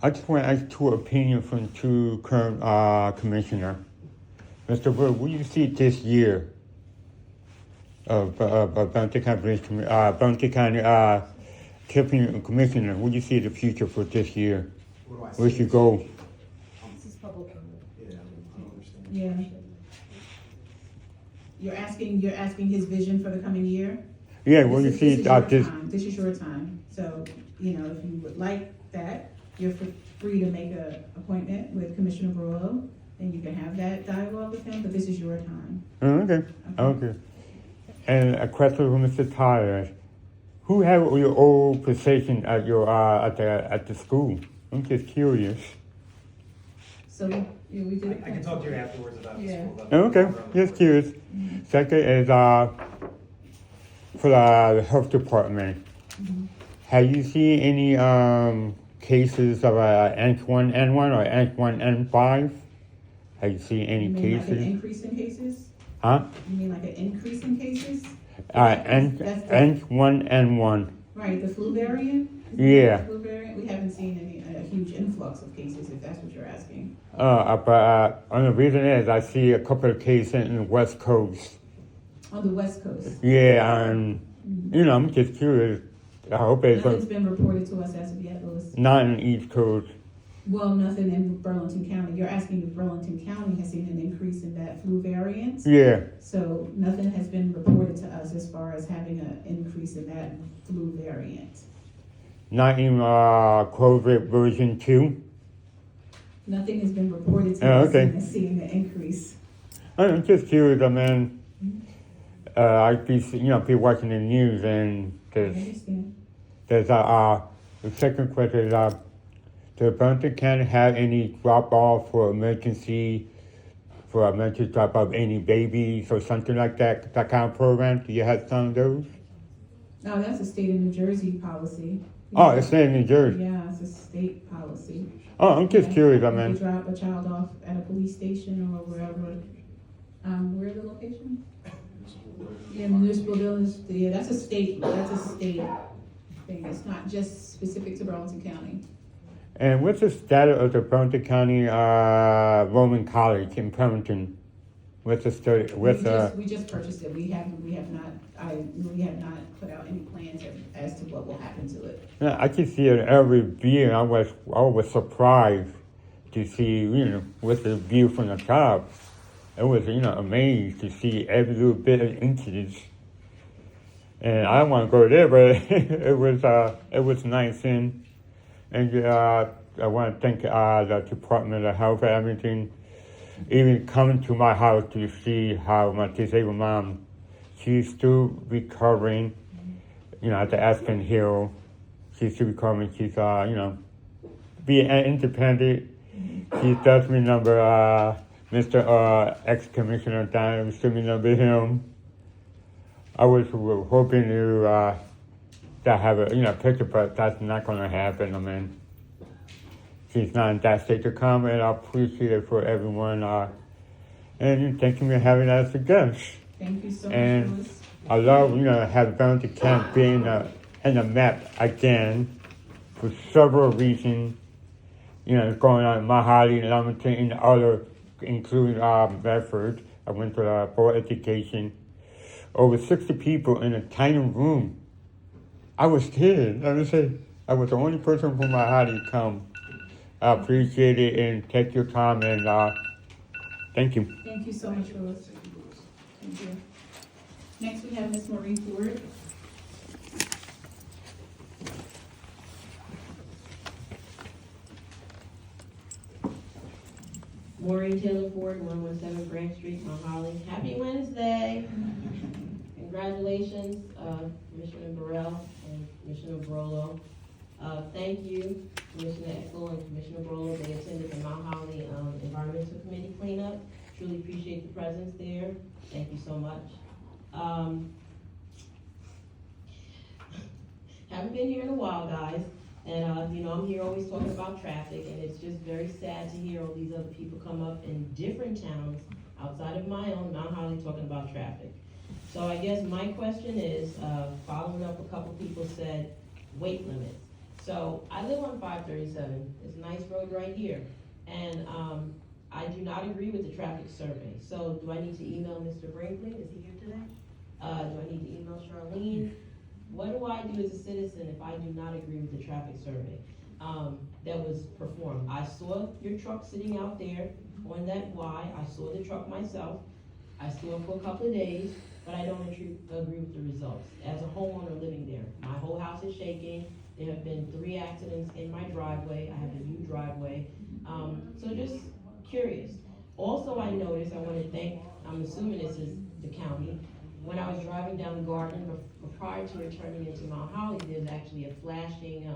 I just want to ask two opinions from two current commissioner. Mr. Wood, what do you see this year of Burlington County Tipping Commissioner? What do you see the future for this year? Where should go? This is public comment. Yeah, I don't understand. Yeah. You're asking his vision for the coming year? Yeah, what do you see This is your time. So, you know, if you would like that, you're free to make an appointment with Commissioner Barolo, and you can have that dialogue with him, but this is your time. Okay. And a question for Mr. Tyler. Who had your old position at your at the school? I'm just curious. So we did. I can talk to you afterwards about the school. Okay, just curious. Second is for the health department. Have you seen any cases of H1N1 or H1N5? Have you seen any cases? Like an increase in cases? Huh? You mean like an increase in cases? H1N1. Right, the flu variant? Yeah. The flu variant? We haven't seen a huge influx of cases, if that's what you're asking. But the reason is I see a couple of cases in the West Coast. On the West Coast? Yeah, and you know, I'm just curious. I hope it's Nothing's been reported to us as of yet, Louis. not in the East Coast. Well, nothing in Burlington County. You're asking if Burlington County has seen an increase in that flu variant? Yeah. So nothing has been reported to us as far as having an increase in that flu variant. Not in COVID version 2. Nothing has been reported to Oh, us okay. as seeing an increase. I'm just curious. I mean, I be watching the news and I understand. there's the second question is does Burlington County have any drop off for emergency drop off any babies or something like that kind of program? Do you have some of those? No, that's a state of New Jersey policy. Oh, it's in New Jersey. Yeah, it's a state policy. Oh, I'm just curious. I If mean, you drop a child off at a police station or wherever, where's the location? Yeah, municipal buildings, yeah, that's a state thing. It's not just specific to Burlington County. and what's the status of the Burlington County Roman College in Burlington? What's the study? We just purchased it. We have not put out any plans as to what will happen to it. Yeah, I can see it every view. I was surprised to see, with the view from the top. It was, amazed to see every little bit of inches. And I don't want to go there, but it was nice. And I want to thank the Department of Health and everything, even coming to my house to see how my disabled mom, she's still recovering, at the Aspen Hill. She's still recovering. She's, being independent. She does remember Mr. Ex-Commissioner Diane, still remember him. I was hoping to have a picture, but that's not going to happen. I mean, she's not in that state to come, and I appreciate it for everyone. And thank you for having us as a guest. Thank you so much, And Louis. I love, having Burlington County being in the map again for several reasons. It's going on in Mahali, Lumberton, and other, including Bedford. I went to board education. Over 60 people in a tiny room. I was scared. I was the only person from Mahali to come. I appreciate it and take your time and thank you. Thank you so much, Louis. Thank you. Next, we have Ms. Maureen Ford. Maureen Taylor Ford, 117 Grant Street, Mount Holly. Happy Wednesday. Congratulations, Commissioner Burrell and Commissioner Barolo. Thank you, Commissioner Eckel and Commissioner Barolo. They attended the Mount Holly Environmental Committee cleanup. Truly appreciate the presence there. Thank you so much. haven't been here in a while, guys. And, you know, I'm here always talking about traffic, and it's just very sad to hear all these other people come up in different towns outside of my own, Mount Holly, talking about traffic. So I guess my question is, following up, a couple people said weight limits. So I live on 537, it's a nice road right here, and, I do not agree with the traffic survey. So do I need to email Mr. Brinkley? Is he here today? Do I need to email Charlene? What do I do as a citizen if I do not agree with the traffic survey that was performed? I saw your truck sitting out there on that Y. I saw the truck myself. I saw it for a couple of days, but I don't agree with the results. As a homeowner living there, my whole house is shaking. There have been 3 accidents in my driveway. I have a new driveway. So just curious. Also, I noticed, I want to thank, I'm assuming this is the county, when I was driving down the Garden, prior to returning into Mount Holly, there's actually a flashing,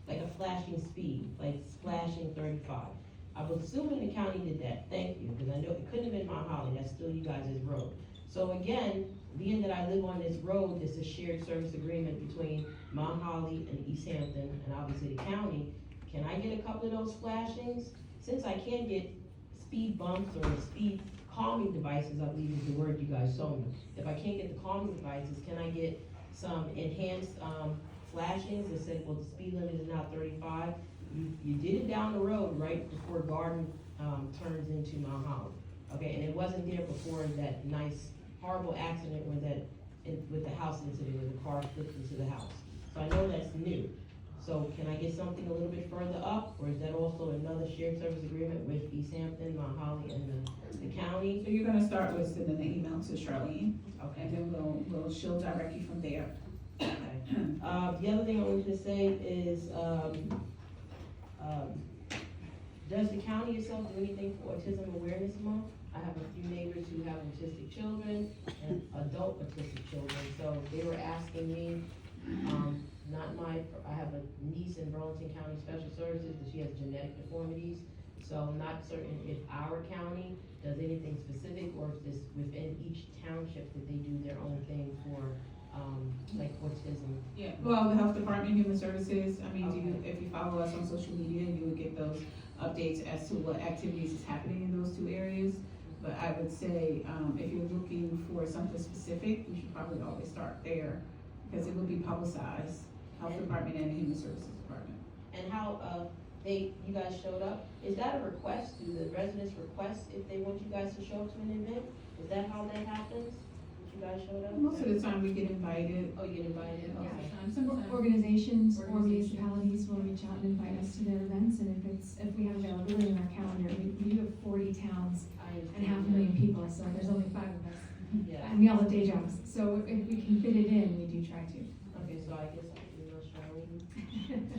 like a flashing speed, like flashing 35. I was assuming the county did that, thank you, because I know it couldn't have been Mount Holly, that's still you guys' road. So again, being that I live on this road, it's a shared service agreement between Mount Holly and East Hampton, and obviously the county. Can I get a couple of those flashings? Since I can't get speed bumps or speed calming devices, I believe is the word you guys told me. If I can't get the calming devices, can I get some enhanced flashings that said, well, the speed limit is now 35? You did it down the road right before Garden turns into Mount Holly. Okay, and it wasn't there before that nice, horrible accident with the house incident where the car flipped into the house. So I know that's new. So can I get something a little bit further up, or is that also another shared service agreement with East Hampton, Mount Holly, and the county? So you're gonna start with sending the email to Charlene, Okay. and then she'll direct you from there. The other thing I wanted to say is, does the county itself do anything for Autism Awareness Month? I have a few neighbors who have autistic children and adult autistic children, so they were asking me, I have a niece in Burlington County Special Services, but she has genetic deformities, so I'm not certain if our county does anything specific, or if this within each township that they do their own thing for, like autism. Yeah, well, the Health Department, Human Services, I mean, if you follow us on social media, you would get those updates as to what activities is happening in those 2 areas. But I would say, if you're looking for something specific, you should probably always start there, because it will be publicized, Health Department and the Human Services Department. And how, you guys showed up, is that a request? Do the residents request if they want you guys to show up to an event? Is that how that happens? That you guys showed up? Most of the time, we get invited. Oh, you get invited? Okay. Some organizations or municipalities will reach out and invite us to their events, and if we have availability in our calendar, we have 40 towns and 500,000 people, so there's only 5 of us. Yeah. And we all have day jobs, so if we can fit it in, we do try to. Okay, so I guess I can email Charlene.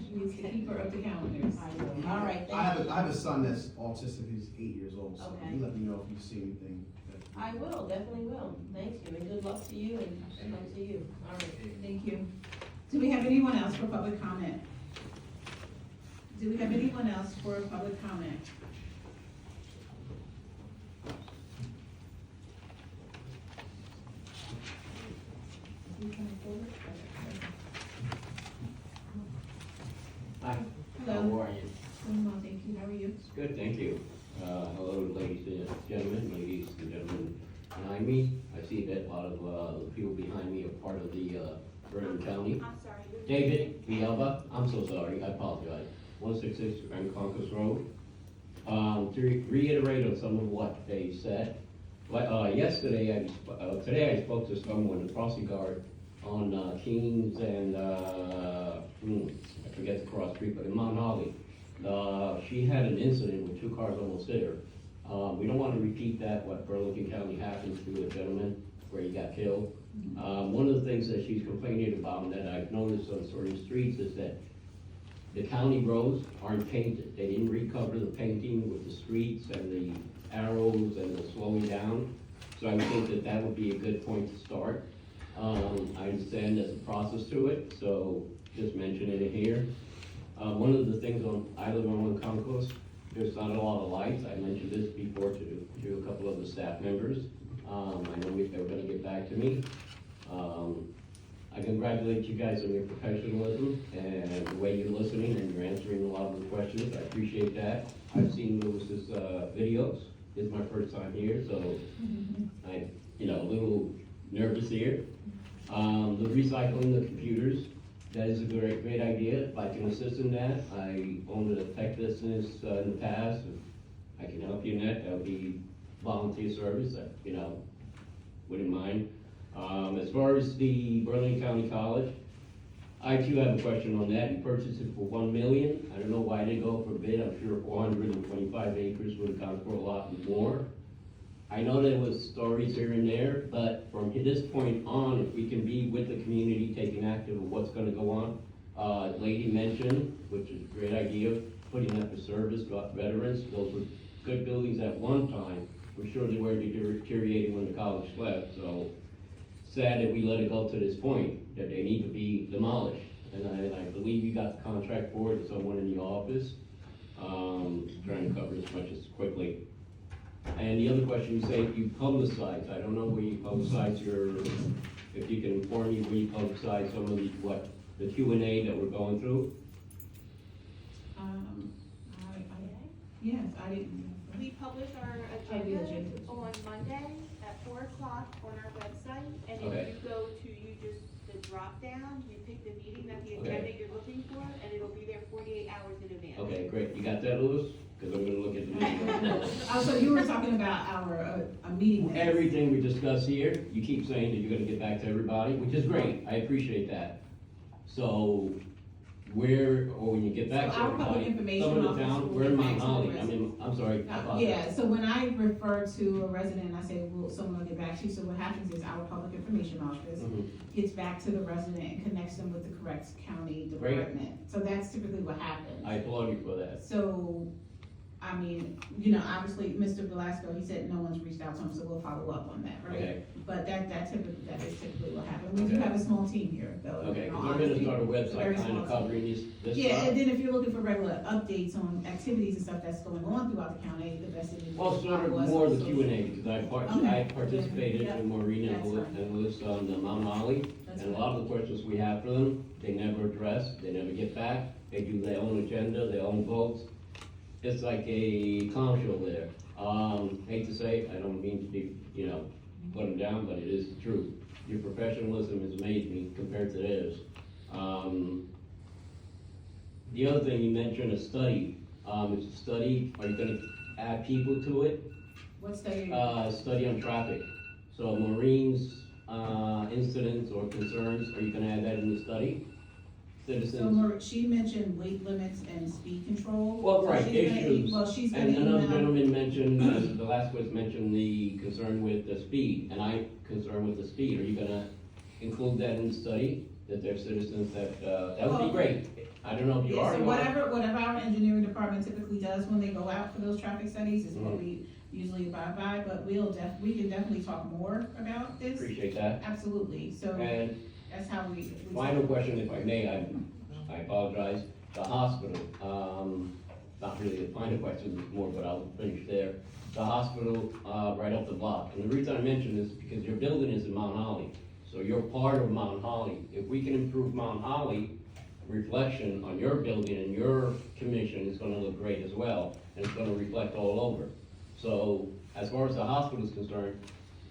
She needs to keep her up to calendars. I will. All right, I thank you. have a son that's autistic, he's 8 years old, so Okay. you let me know if you see anything. I will, definitely will. Thank you, and good luck to you, and come to you. All right. Thank you. Do we have anyone else for public comment? Do we have anyone else for public comment? Hi. Hello. How are you? Doing well, thank you. How are you? Good, thank you. Hello, ladies and gentlemen, ladies and gentlemen behind me. I see that a lot of the people behind me are part of the Burlington County. I'm sorry. David Villalba, I'm so sorry, I apologize. 166 Grand Concourse Road. To reiterate on some of what they said, today I spoke to someone, a crossing guard on Kings and, I forget the cross street, but in Mount Holly. She had an incident with 2 cars almost hit her. We don't want to repeat that, what Burlington County happened to a gentleman where he got killed. One of the things that she's complaining about, and that I've noticed on certain streets, is that the county roads aren't painted. They didn't recover the painting with the streets and the arrows and the slowing down. So I would think that that would be a good point to start. I understand there's a process to it, so just mentioning it here. One of the things I live on one concourse, there's not a lot of lights. I mentioned this before to a couple of the staff members. I know they were gonna get back to me. I congratulate you guys on your professionalism and the way you're listening and you're answering a lot of the questions. I appreciate that. I've seen Lewis's videos. This is my first time here, so I'm, a little nervous here. The recycling the computers, that is a great idea. If I can assist in that, I owned a tech business in the past. If I can help you in that, that would be volunteer service, wouldn't mind. As far as the Burlington County College, I too have a question on that. You purchased it for $1 million. I don't know why they go for bid. I'm sure 425 acres would have gone for a lot more. I know there was stories here and there, but from this point on, if we can be with the community, taking active of what's gonna go on. Lady mentioned, which is a great idea, putting up a service to veterans. Those were good buildings at one time. We're sure they were deteriorating when the college left, so sad that we let it go to this point, that they need to be demolished. And I believe you got the contract for it, someone in the office, trying to cover as much as quickly. And the other question, you say you publicize, I don't know where you publicize if you can inform me where you publicize some of the Q&A that we're going through? Yes, I didn't. We publish our agenda on Monday at 4 o'clock on our website, and if you go to, the drop down, you pick the meeting that the agenda you're looking for, and it'll be there 48 hours in advance. Okay, great. You got that, Louis? Because I'm gonna look at the meeting. So you were talking about our, a meeting minutes. Everything we discuss here, you keep saying that you're gonna get back to everybody, which is great. I appreciate that. So, when you get back to Our public everybody, information some of officer the town, will we're in get Mount back to the Holly. I'm sorry. I apologize. Yeah, so when I refer to a resident, I say, well, someone will get back to you, so what happens is our public information office gets back to the resident and connects them with the correct county Great. department. So that's typically what happens. I applaud you for that. So, I mean, obviously, Mr. Velasco, he said no one's reached out to him, so we'll follow up on that, right? Okay. But that is typically what happens. We do have a small team here, though. Okay, in all because we're gonna honesty. start a Very website kind small of team. covering this Yeah, stuff. and then if you're looking for regular updates on activities and stuff that's going on throughout the county, the best thing to do. Well, is sort of follow us more on the social. Q&A, because I participated Yeah. in Maureen That's fine. and Louis on the Mount Holly, That's and a lot of the questions we have for them, they never address, they never get back, they do their own agenda, their own votes. It's like a clown show there. Hate to say, I don't mean to be, put them down, but it is the truth. Your professionalism has amazed me compared to theirs. The other thing, you mentioned a study. It's a study, are you gonna add people to it? What study? Study on traffic. So Maureen's, incidents or concerns, are you gonna add that in the study? Citizens? She mentioned weight limits and speed control. Well, So right, she's gonna issues. Well, she's gonna And another email. gentleman mentioned, the last was mentioned the concern with the speed, and I'm concerned with the speed. Are you gonna include that in the study? That there's citizens that would be Well, great. I don't know if you Yeah, are. so or not. whatever our engineering department typically does when they go out for those traffic studies is what we usually abide by, but we can definitely talk more about this. Appreciate that. Absolutely, so And that's how we. final question, if I may, I apologize. The hospital, not really a final question, it's more, but I'll finish there. The hospital, right up the block, and the reason I mention this is because your building is in Mount Holly, so you're part of Mount Holly. If we can improve Mount Holly, reflection on your building and your commission is gonna look great as well, and it's gonna reflect all over. So, as far as the hospital is concerned,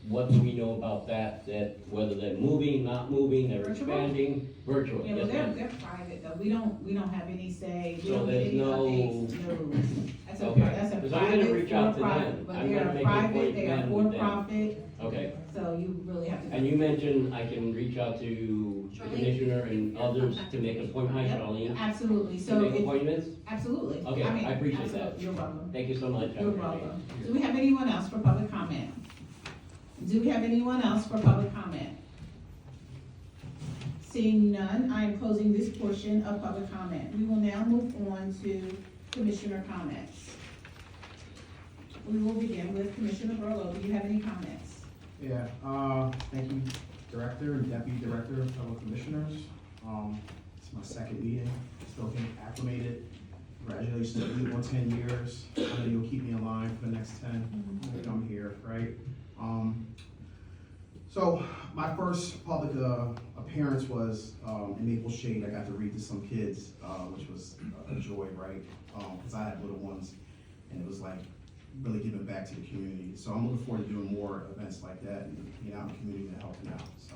what do we know about that whether they're moving, not moving, they're Virtual? expanding, virtual? Yeah, well, Yes, ma'am. they're private though, we don't have any say, we So don't get there's any no- updates, no. That's a, Okay, that's a 'cause I'm gonna private, reach out to for-profit, them. but I'm they gonna are make an private, they are appointment with them. for-profit, Okay, so you really have to. and you mentioned I can reach out to the Charlene? commissioner and others to make appointments, Yep, Charlene? Absolutely, To so make if, appointments? absolutely. Okay, mean, I appreciate that. absolutely. You're welcome. Thank you so much. Have a You're great day. welcome. Do we have anyone else for public comment? Do we have anyone else for public comment? Seeing none, I am closing this portion of public comment. We will now move on to commissioner comments. We will begin with Commissioner Burlow. Do you have any comments? Yeah, thank you, Director and Deputy Director of Public Commissioners. It's my second meeting, still getting acclimated. Congratulations to you on 10 years. I know you'll keep me in line for the next 10 when I'm here, right? So my first public appearance was in Maple Shade. I got to read to some kids, which was a joy, right? Because I had little ones, and it was like really giving back to the community. So I'm looking forward to doing more events like that and being out in the community and helping out. So